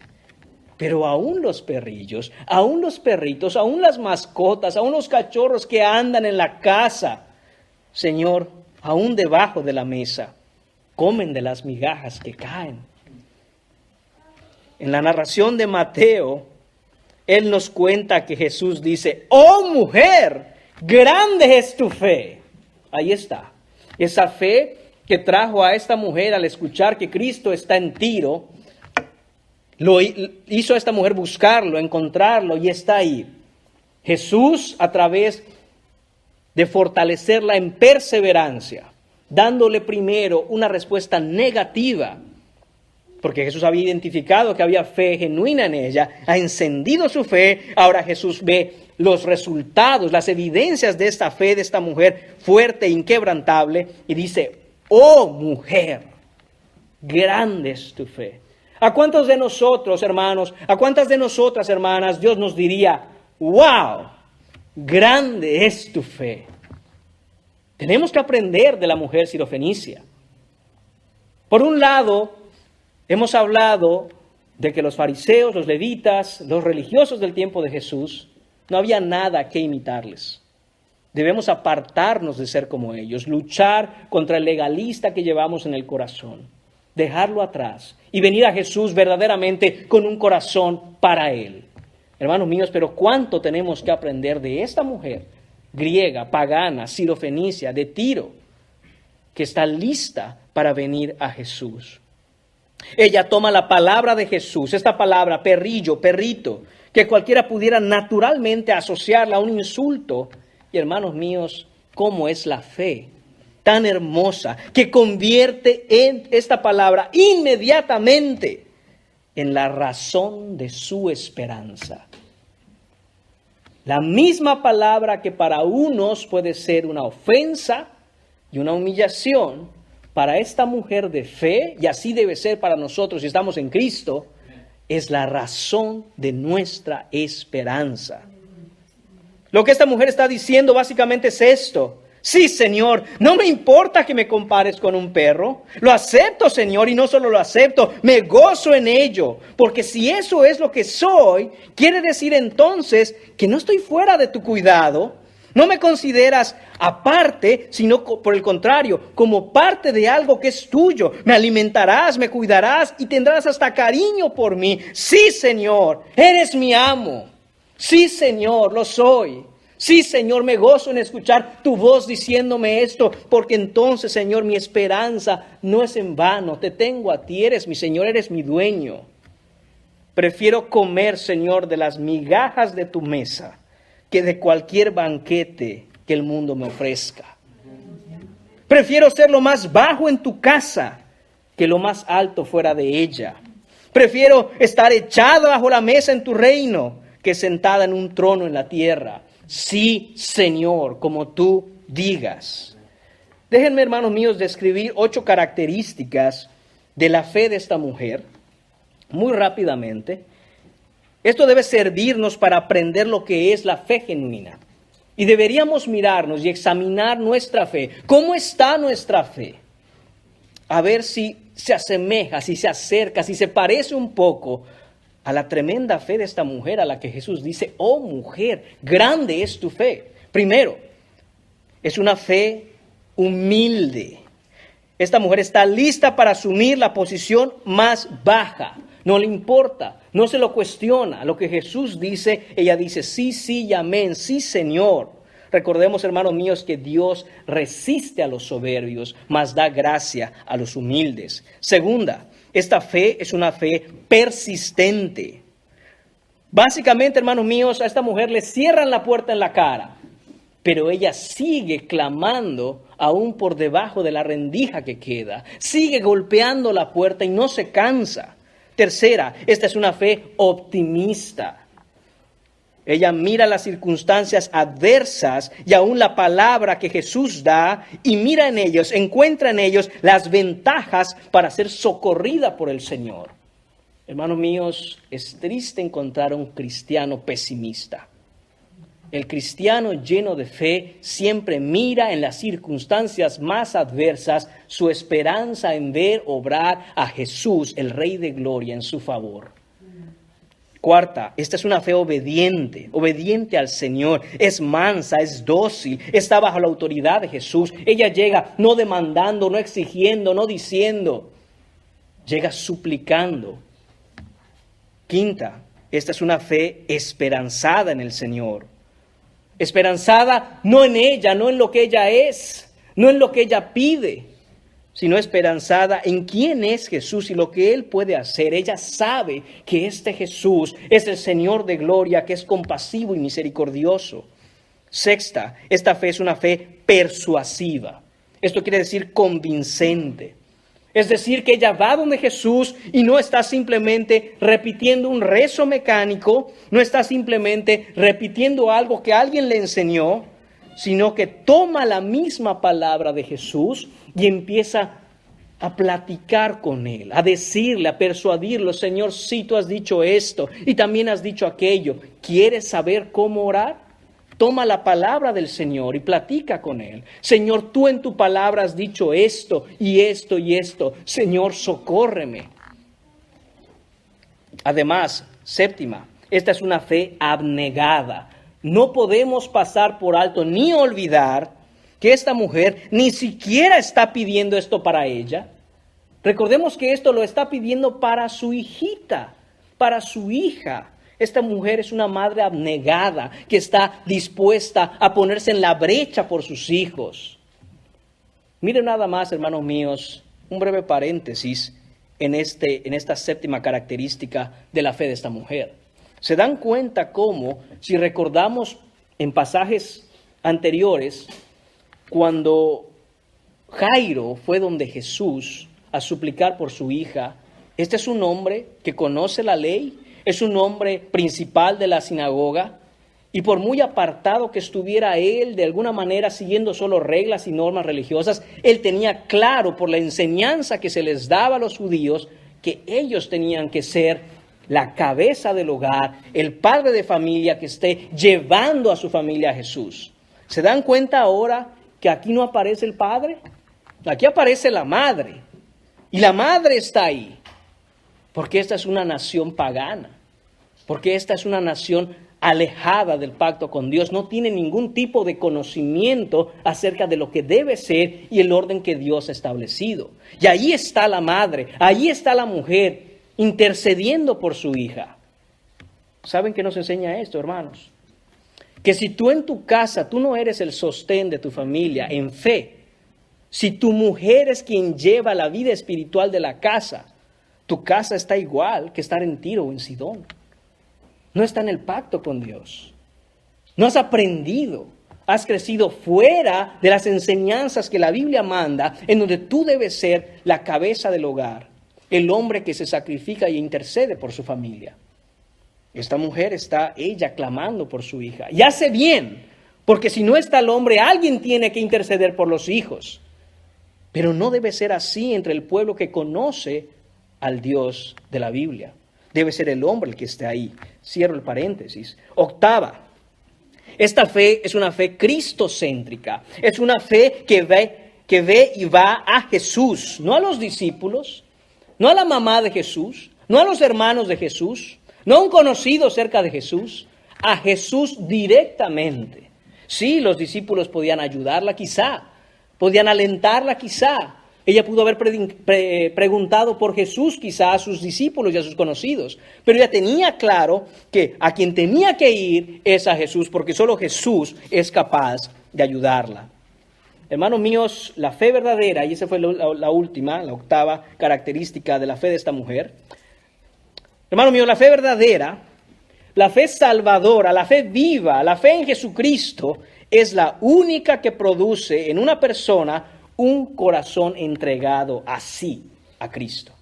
pero aún los perrillos, aún los perritos, aún las mascotas, aún los cachorros que andan en la casa, Señor, aún debajo de la mesa, comen de las migajas que caen. En la narración de Mateo, él nos cuenta que Jesús dice: oh mujer, grande es tu fe. Ahí está. Esa fe que trajo a esta mujer al escuchar que Cristo está en Tiro, lo hizo a esta mujer buscarlo, encontrarlo, y está ahí. Jesús, a través de fortalecerla en perseverancia, dándole primero una respuesta negativa, porque Jesús había identificado que había fe genuina en ella, ha encendido su fe. Ahora Jesús ve los resultados, las evidencias de esta fe de esta mujer fuerte e inquebrantable, y dice: oh mujer, grande es tu fe. ¿A cuántos de nosotros, hermanos, a cuántas de nosotras, hermanas, Dios nos diría, wow, grande es tu fe? Tenemos que aprender de la mujer sirofenicia. Por un lado, hemos hablado de que los fariseos, los levitas, los religiosos del tiempo de Jesús, no había nada que imitarles. Debemos apartarnos de ser como ellos, luchar contra el legalista que llevamos en el corazón, dejarlo atrás y venir a Jesús verdaderamente con un corazón para Él. Hermanos míos, pero ¿cuánto tenemos que aprender de esta mujer griega, pagana, sirofenicia, de Tiro, que está lista para venir a Jesús? Ella toma la palabra de Jesús, esta palabra, perrillo, perrito, que cualquiera pudiera naturalmente asociarla a un insulto. Y hermanos míos, ¿cómo es la fe tan hermosa que convierte en esta palabra inmediatamente en la razón de su esperanza? La misma palabra que para unos puede ser una ofensa y una humillación, para esta mujer de fe, y así debe ser para nosotros si estamos en Cristo, es la razón de nuestra esperanza. Lo que esta mujer está diciendo básicamente es esto: sí, Señor, no me importa que me compares con un perro. Lo acepto, Señor, y no solo lo acepto, me gozo en ello. Porque si eso es lo que soy, quiere decir entonces que no estoy fuera de tu cuidado. No me consideras aparte, sino por el contrario, como parte de algo que es tuyo. Me alimentarás, me cuidarás y tendrás hasta cariño por mí. Sí, Señor, eres mi amo. Sí, Señor, lo soy. Sí, Señor, me gozo en escuchar tu voz diciéndome esto, porque entonces, Señor, mi esperanza no es en vano. Te tengo a ti, eres mi Señor, eres mi dueño. Prefiero comer, Señor, de las migajas de tu mesa que de cualquier banquete que el mundo me ofrezca. Prefiero ser lo más bajo en tu casa que lo más alto fuera de ella. Prefiero estar echado bajo la mesa en tu reino que sentada en un trono en la tierra. Sí, Señor, como tú digas. Déjenme, hermanos míos, describir 8 características de la fe de esta mujer, muy rápidamente. Esto debe servirnos para aprender lo que es la fe genuina. Y deberíamos mirarnos y examinar nuestra fe. ¿Cómo está nuestra fe? A ver si se asemeja, si se acerca, si se parece un poco a la tremenda fe de esta mujer a la que Jesús dice, oh mujer, grande es tu fe. Primero, es una fe humilde. Esta mujer está lista para asumir la posición más baja. No le importa, no se lo cuestiona. Lo que Jesús dice, ella dice, sí, sí y amén, sí, Señor. Recordemos, hermanos míos, que Dios resiste a los soberbios, mas da gracia a los humildes. Segunda, esta fe es una fe persistente. Básicamente, hermanos míos, a esta mujer le cierran la puerta en la cara, pero ella sigue clamando aún por debajo de la rendija que queda. Sigue golpeando la puerta y no se cansa. Tercera, esta es una fe optimista. Ella mira las circunstancias adversas y aún la palabra que Jesús da y mira en ellos, encuentra en ellos las ventajas para ser socorrida por el Señor. Hermanos míos, es triste encontrar un cristiano pesimista. El cristiano lleno de fe siempre mira en las circunstancias más adversas su esperanza en ver obrar a Jesús, el Rey de Gloria, en su favor. Cuarta, esta es una fe obediente, obediente al Señor, es mansa, es dócil, está bajo la autoridad de Jesús. Ella llega no demandando, no exigiendo, no diciendo, llega suplicando. Quinta, esta es una fe esperanzada en el Señor. Esperanzada no en ella, no en lo que ella es, no en lo que ella pide, sino esperanzada en quién es Jesús y lo que Él puede hacer. Ella sabe que este Jesús es el Señor de gloria, que es compasivo y misericordioso. Sexta, esta fe es una fe persuasiva. Esto quiere decir convincente. Es decir, que ella va donde Jesús y no está simplemente repitiendo un rezo mecánico, no está simplemente repitiendo algo que alguien le enseñó, sino que toma la misma palabra de Jesús y empieza a platicar con él, a decirle, a persuadirlo: Señor, sí, tú has dicho esto y también has dicho aquello. ¿Quieres saber cómo orar? Toma la palabra del Señor y platica con él. Señor, tú en tu palabra has dicho esto y esto y esto. Señor, socórreme. Además, séptima, esta es una fe abnegada. No podemos pasar por alto ni olvidar que esta mujer ni siquiera está pidiendo esto para ella. Recordemos que esto lo está pidiendo para su hijita, para su hija. Esta mujer es una madre abnegada que está dispuesta a ponerse en la brecha por sus hijos. Miren nada más, hermanos míos, un breve paréntesis en esta séptima característica de la fe de esta mujer. Se dan cuenta cómo, si recordamos en pasajes anteriores, cuando Jairo fue donde Jesús a suplicar por su hija, este es un hombre que conoce la ley, es un hombre principal de la sinagoga, y por muy apartado que estuviera él, de alguna manera siguiendo solo reglas y normas religiosas, él tenía claro por la enseñanza que se les daba a los judíos que ellos tenían que ser la cabeza del hogar, el padre de familia que esté llevando a su familia a Jesús. ¿Se dan cuenta ahora que aquí no aparece el padre? Aquí aparece la madre. Y la madre está ahí, porque esta es una nación pagana, porque esta es una nación alejada del pacto con Dios, no tiene ningún tipo de conocimiento acerca de lo que debe ser y el orden que Dios ha establecido. Y ahí está la madre, ahí está la mujer intercediendo por su hija. ¿Saben qué nos enseña esto, hermanos? Que si tú en tu casa, tú no eres el sostén de tu familia en fe, si tu mujer es quien lleva la vida espiritual de la casa, tu casa está igual que estar en Tiro o en Sidón. No está en el pacto con Dios. No has aprendido. Has crecido fuera de las enseñanzas que la Biblia manda, en donde tú debes ser la cabeza del hogar, el hombre que se sacrifica y intercede por su familia. Esta mujer está, ella, clamando por su hija. Y hace bien, porque si no está el hombre, alguien tiene que interceder por los hijos. Pero no debe ser así entre el pueblo que conoce al Dios de la Biblia. Debe ser el hombre el que esté ahí. Cierro el paréntesis. Octava, esta fe es una fe cristocéntrica. Es una fe que ve y va a Jesús, no a los discípulos, no a la mamá de Jesús, no a los hermanos de Jesús, no a un conocido cerca de Jesús, a Jesús directamente. Sí, los discípulos podían ayudarla quizá, podían alentarla quizá. Ella pudo haber preguntado por Jesús quizá a sus discípulos y a sus conocidos, pero ella tenía claro que a quien tenía que ir es a Jesús, porque solo Jesús es capaz de ayudarla. Hermanos míos, la fe verdadera, y esa fue la última, la octava característica de la fe de esta mujer. Hermanos míos, la fe verdadera, la fe salvadora, la fe viva, la fe en Jesucristo es la única que produce en una persona un corazón entregado así a Cristo.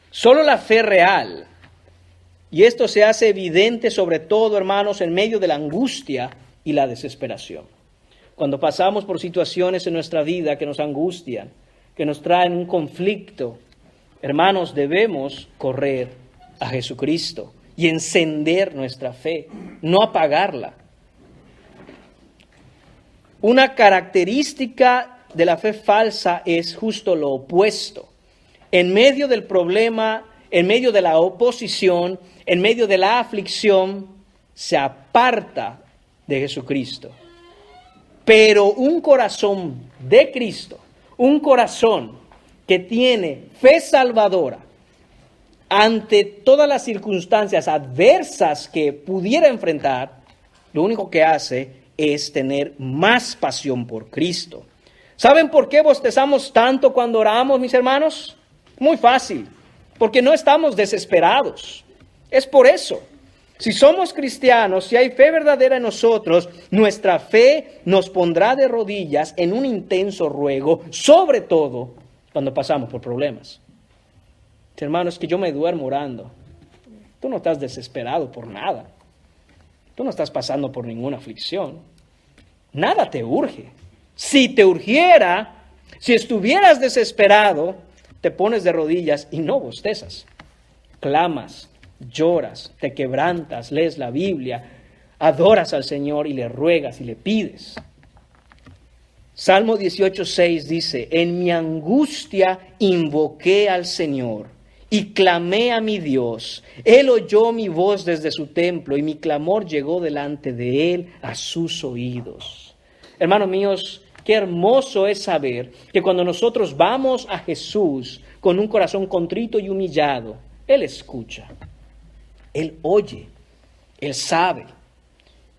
Solo la fe real, y esto se hace evidente sobre todo, hermanos, en medio de la angustia y la desesperación. Cuando pasamos por situaciones en nuestra vida que nos angustian, que nos traen un conflicto, hermanos, debemos correr a Jesucristo y encender nuestra fe, no apagarla. Una característica de la fe falsa es justo lo opuesto. En medio del problema, en medio de la oposición, en medio de la aflicción, se aparta de Jesucristo. Pero un corazón de Cristo, un corazón que tiene fe salvadora ante todas las circunstancias adversas que pudiera enfrentar, lo único que hace es tener más pasión por Cristo. ¿Saben por qué bostezamos tanto cuando oramos, mis hermanos? Muy fácil, porque no estamos desesperados. Es por eso. Si somos cristianos, si hay fe verdadera en nosotros, nuestra fe nos pondrá de rodillas en un intenso ruego, sobre todo cuando pasamos por problemas. Hermanos, que yo me duermo orando. Tú no estás desesperado por nada. Tú no estás pasando por ninguna aflicción. Nada te urge. Si te urgiera, si estuvieras desesperado, te pones de rodillas y no bostezas. Clamas, lloras, te quebrantas, lees la Biblia, adoras al Señor y le ruegas y le pides. Salmo 18:6 dice, en mi angustia invoqué al Señor y clamé a mi Dios. Él oyó mi voz desde su templo y mi clamor llegó delante de él a sus oídos. Hermanos míos, qué hermoso es saber que cuando nosotros vamos a Jesús con un corazón contrito y humillado, Él escucha, Él oye, Él sabe.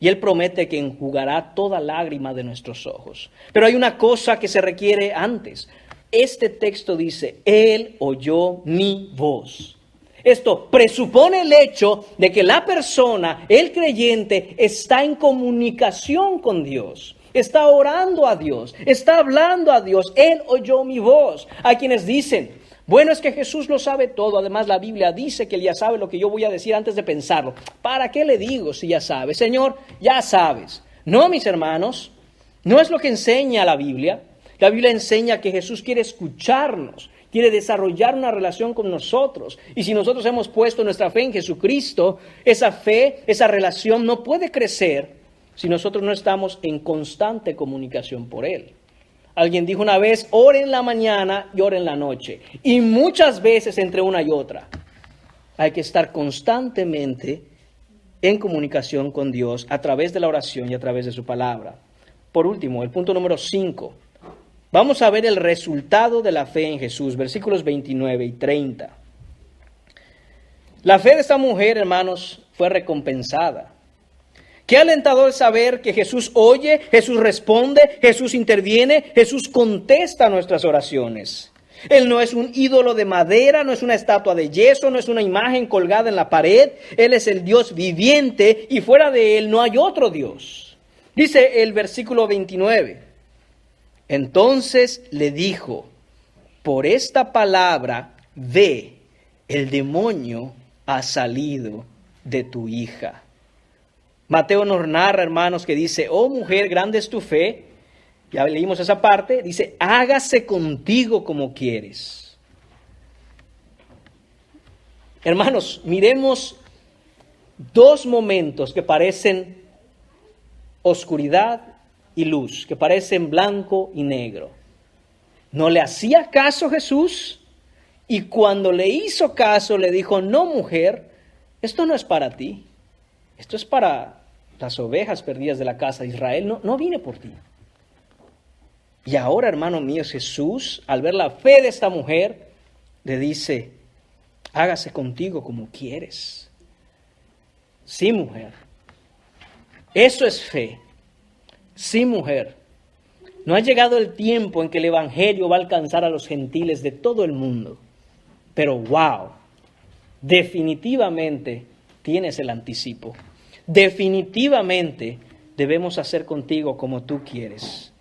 Y Él promete que enjugará toda lágrima de nuestros ojos. Pero hay una cosa que se requiere antes. Este texto dice, Él oyó mi voz. Esto presupone el hecho de que la persona, el creyente, está en comunicación con Dios. Está orando a Dios, está hablando a Dios. Él oyó mi voz. Hay quienes dicen, bueno, es que Jesús lo sabe todo. Además, la Biblia dice que Él ya sabe lo que yo voy a decir antes de pensarlo. ¿Para qué le digo si ya sabe? Señor, ya sabes. No, mis hermanos, no es lo que enseña la Biblia. La Biblia enseña que Jesús quiere escucharnos, quiere desarrollar una relación con nosotros. Y si nosotros hemos puesto nuestra fe en Jesucristo, esa fe, esa relación no puede crecer si nosotros no estamos en constante comunicación por Él. Alguien dijo una vez, ore en la mañana y ore en la noche. Y muchas veces entre una y otra. Hay que estar constantemente en comunicación con Dios a través de la oración y a través de su palabra. Por último, el punto número 5. Vamos a ver el resultado de la fe en Jesús, versículos 29 y 30. La fe de esta mujer, hermanos, fue recompensada. Qué alentador saber que Jesús oye, Jesús responde, Jesús interviene, Jesús contesta nuestras oraciones. Él no es un ídolo de madera, no es una estatua de yeso, no es una imagen colgada en la pared. Él es el Dios viviente y fuera de Él no hay otro Dios. Dice el versículo 29. Entonces le dijo, por esta palabra, ve, el demonio ha salido de tu hija. Mateo nos narra, hermanos, que dice, oh mujer, grande es tu fe. Ya leímos esa parte. Dice, hágase contigo como quieres. Hermanos, miremos dos momentos que parecen oscuridad y luz, que parecen blanco y negro. No le hacía caso Jesús y cuando le hizo caso le dijo, no mujer, esto no es para ti. Esto es para las ovejas perdidas de la casa de Israel. No vine por ti. Y ahora, hermano mío, Jesús, al ver la fe de esta mujer, le dice, hágase contigo como quieres. Sí, mujer. Eso es fe. Sí, mujer. No ha llegado el tiempo en que el evangelio va a alcanzar a los gentiles de todo el mundo. Pero wow, definitivamente tienes el anticipo. Definitivamente debemos hacer contigo como tú quieres.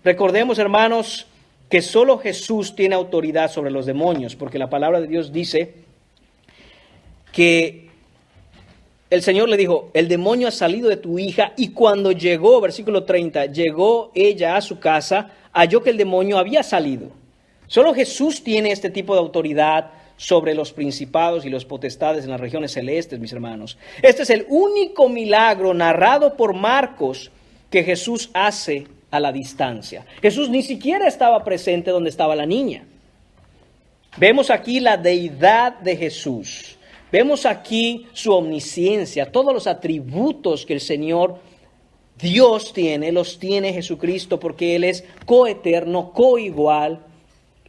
Recordemos, hermanos, que solo Jesús tiene autoridad sobre los demonios, porque la palabra de Dios dice que el Señor le dijo, el demonio ha salido de tu hija, y cuando llegó, versículo 30, llegó ella a su casa, halló que el demonio había salido. Solo Jesús tiene este tipo de autoridad sobre los principados y los potestades en las regiones celestes, mis hermanos. Este es el único milagro narrado por Marcos que Jesús hace a la distancia. Jesús ni siquiera estaba presente donde estaba la niña. Vemos aquí la deidad de Jesús. Vemos aquí su omnisciencia, todos los atributos que el Señor Dios tiene, los tiene Jesucristo, porque Él es coeterno, coigual.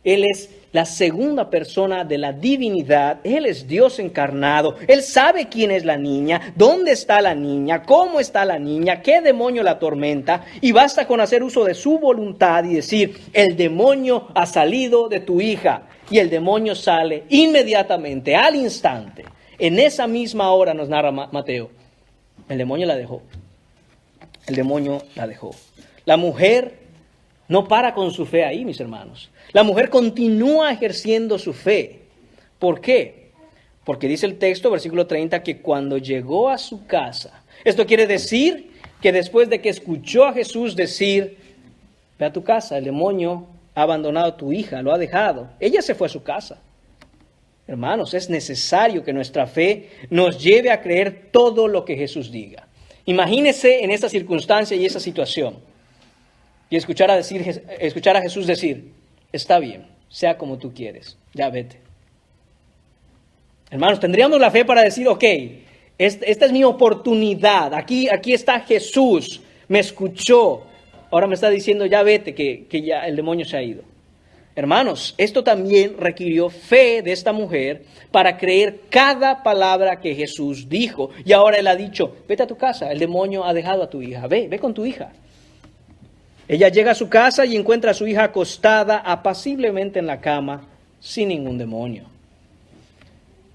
Él es la segunda persona de la divinidad. Él es Dios encarnado. Él sabe quién es la niña, dónde está la niña, cómo está la niña, qué demonio la atormenta. Y basta con hacer uso de su voluntad y decir, el demonio ha salido de tu hija. Y el demonio sale inmediatamente, al instante. En esa misma hora nos narra Mateo. El demonio la dejó. El demonio la dejó. La mujer no para con su fe ahí, mis hermanos. La mujer continúa ejerciendo su fe. ¿Por qué? Porque dice el texto, versículo 30, que cuando llegó a su casa, esto quiere decir que después de que escuchó a Jesús decir, ve a tu casa, el demonio ha abandonado a tu hija, lo ha dejado, ella se fue a su casa. Hermanos, es necesario que nuestra fe nos lleve a creer todo lo que Jesús diga. Imagínese en esta circunstancia y esa situación y escuchar a Jesús decir, está bien, sea como tú quieres, ya vete. Hermanos, tendríamos la fe para decir, ok, esta es mi oportunidad, aquí está Jesús, me escuchó, ahora me está diciendo, ya vete, que ya el demonio se ha ido. Hermanos, esto también requirió fe de esta mujer para creer cada palabra que Jesús dijo. Y ahora él ha dicho, vete a tu casa, el demonio ha dejado a tu hija, ve con tu hija. Ella llega a su casa y encuentra a su hija acostada apaciblemente en la cama, sin ningún demonio.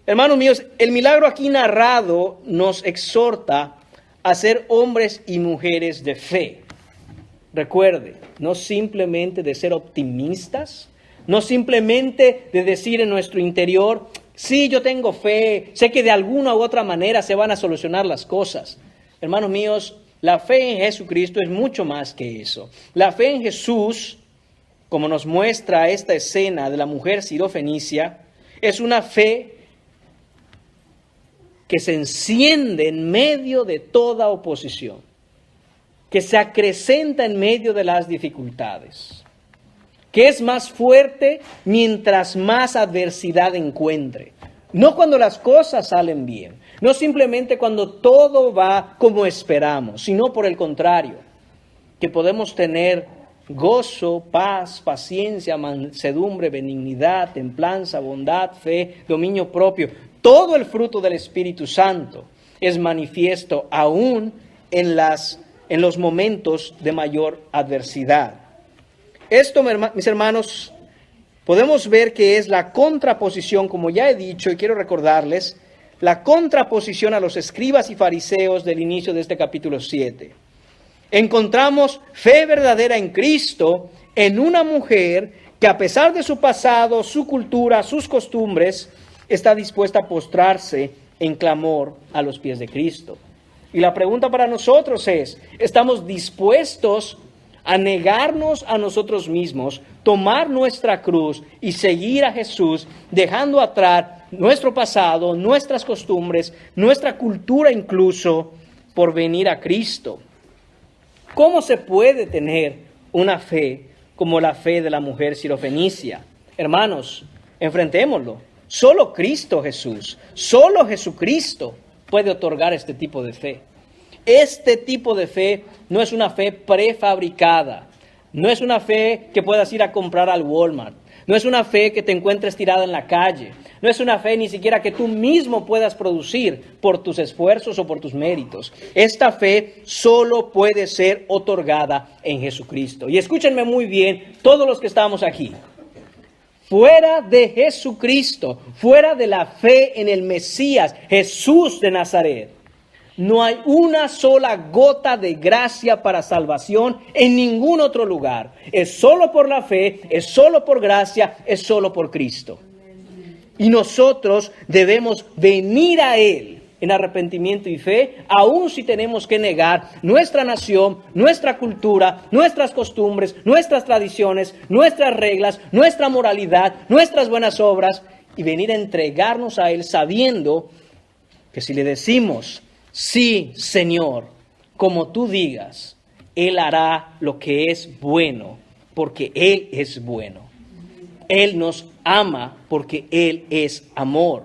Hermanos míos, el milagro aquí narrado nos exhorta a ser hombres y mujeres de fe. Recuerde, no simplemente de ser optimistas, no simplemente de decir en nuestro interior, sí, yo tengo fe, sé que de alguna u otra manera se van a solucionar las cosas. Hermanos míos, la fe en Jesucristo es mucho más que eso. La fe en Jesús, como nos muestra esta escena de la mujer sirofenicia, es una fe que se enciende en medio de toda oposición, que se acrecenta en medio de las dificultades, que es más fuerte mientras más adversidad encuentre. No cuando las cosas salen bien, no simplemente cuando todo va como esperamos, sino por el contrario, que podemos tener gozo, paz, paciencia, mansedumbre, benignidad, templanza, bondad, fe, dominio propio. Todo el fruto del Espíritu Santo es manifiesto aún en los momentos de mayor adversidad. Esto, mis hermanos, podemos ver que es la contraposición, como ya he dicho y quiero recordarles, la contraposición a los escribas y fariseos del inicio de este capítulo 7. Encontramos fe verdadera en Cristo en una mujer que a pesar de su pasado, su cultura, sus costumbres, está dispuesta a postrarse en clamor a los pies de Cristo. Y la pregunta para nosotros es, ¿estamos dispuestos a negarnos a nosotros mismos, tomar nuestra cruz y seguir a Jesús, dejando atrás nuestro pasado, nuestras costumbres, nuestra cultura incluso, por venir a Cristo? ¿Cómo se puede tener una fe como la fe de la mujer sirofenicia? Hermanos, enfrentémoslo. Solo Cristo Jesús, solo Jesucristo puede otorgar este tipo de fe. Este tipo de fe no es una fe prefabricada, no es una fe que puedas ir a comprar al Walmart, no es una fe que te encuentres tirada en la calle, no es una fe ni siquiera que tú mismo puedas producir por tus esfuerzos o por tus méritos. Esta fe solo puede ser otorgada en Jesucristo. Y escúchenme muy bien, todos los que estamos aquí. Fuera de Jesucristo, fuera de la fe en el Mesías, Jesús de Nazaret, no hay una sola gota de gracia para salvación en ningún otro lugar. Es solo por la fe, es solo por gracia, es solo por Cristo. Y nosotros debemos venir a Él en arrepentimiento y fe, aun si tenemos que negar nuestra nación, nuestra cultura, nuestras costumbres, nuestras tradiciones, nuestras reglas, nuestra moralidad, nuestras buenas obras, y venir a entregarnos a Él sabiendo que si le decimos, sí, Señor, como tú digas, Él hará lo que es bueno, porque Él es bueno. Él nos ama porque Él es amor.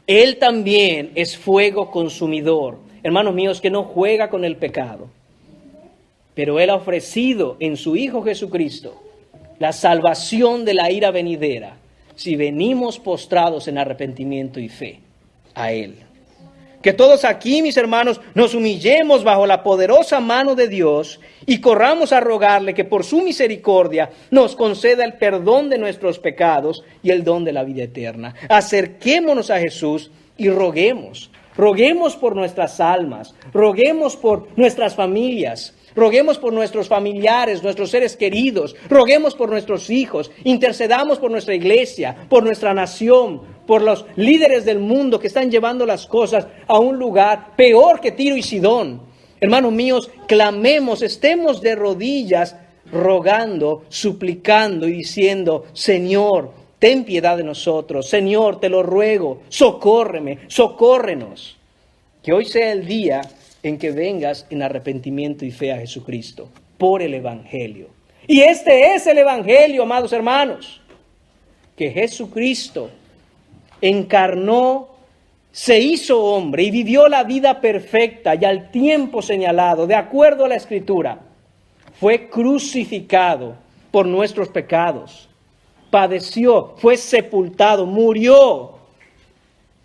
Él también es fuego consumidor. Hermanos míos, que no juega con el pecado. Pero Él ha ofrecido en su Hijo Jesucristo la salvación de la ira venidera si venimos postrados en arrepentimiento y fe a Él. Que todos aquí, mis hermanos, nos humillemos bajo la poderosa mano de Dios y corramos a rogarle que por su misericordia nos conceda el perdón de nuestros pecados y el don de la vida eterna. Acerquémonos a Jesús y roguemos. Roguemos por nuestras almas, roguemos por nuestras familias, roguemos por nuestros familiares, nuestros seres queridos, roguemos por nuestros hijos, intercedamos por nuestra iglesia, por nuestra nación, por los líderes del mundo que están llevando las cosas a un lugar peor que Tiro y Sidón. Hermanos míos, clamemos, estemos de rodillas rogando, suplicando y diciendo, Señor, ten piedad de nosotros. Señor, te lo ruego, socórreme, socórrenos. Que hoy sea el día en que vengas en arrepentimiento y fe a Jesucristo por el Evangelio. Y este es el Evangelio, amados hermanos, que Jesucristo encarnó, se hizo hombre y vivió la vida perfecta y al tiempo señalado, de acuerdo a la Escritura. Fue crucificado por nuestros pecados, padeció, fue sepultado, murió.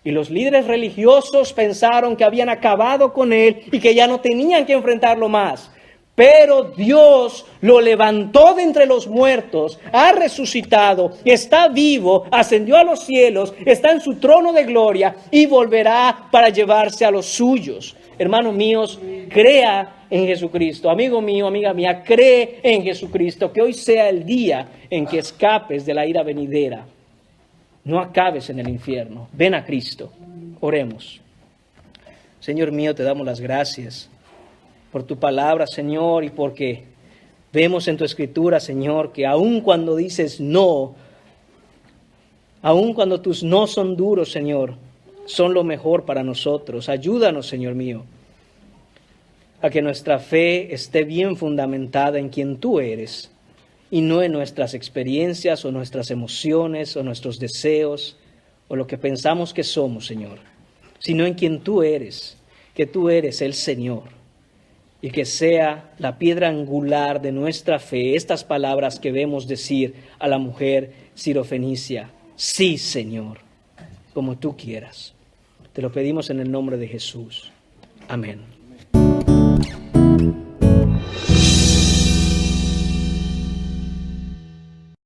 Y los líderes religiosos pensaron que habían acabado con él y que ya no tenían que enfrentarlo más. Pero Dios lo levantó de entre los muertos, ha resucitado, está vivo, ascendió a los cielos, está en su trono de gloria y volverá para llevarse a los suyos. Hermanos míos, crea en Jesucristo. Amigo mío, amiga mía, cree en Jesucristo. Que hoy sea el día en que escapes de la ira venidera. No acabes en el infierno. Ven a Cristo. Oremos. Señor mío, te damos las gracias por tu palabra, Señor, y porque vemos en tu Escritura, Señor, que aun cuando dices no, aun cuando tus no son duros, Señor, son lo mejor para nosotros. Ayúdanos, Señor mío, a que nuestra fe esté bien fundamentada en quien tú eres y no en nuestras experiencias o nuestras emociones o nuestros deseos o lo que pensamos que somos, Señor, sino en quien tú eres, que tú eres el Señor. Y que sea la piedra angular de nuestra fe estas palabras que vemos decir a la mujer sirofenicia: sí, Señor, como tú quieras. Te lo pedimos en el nombre de Jesús. Amén.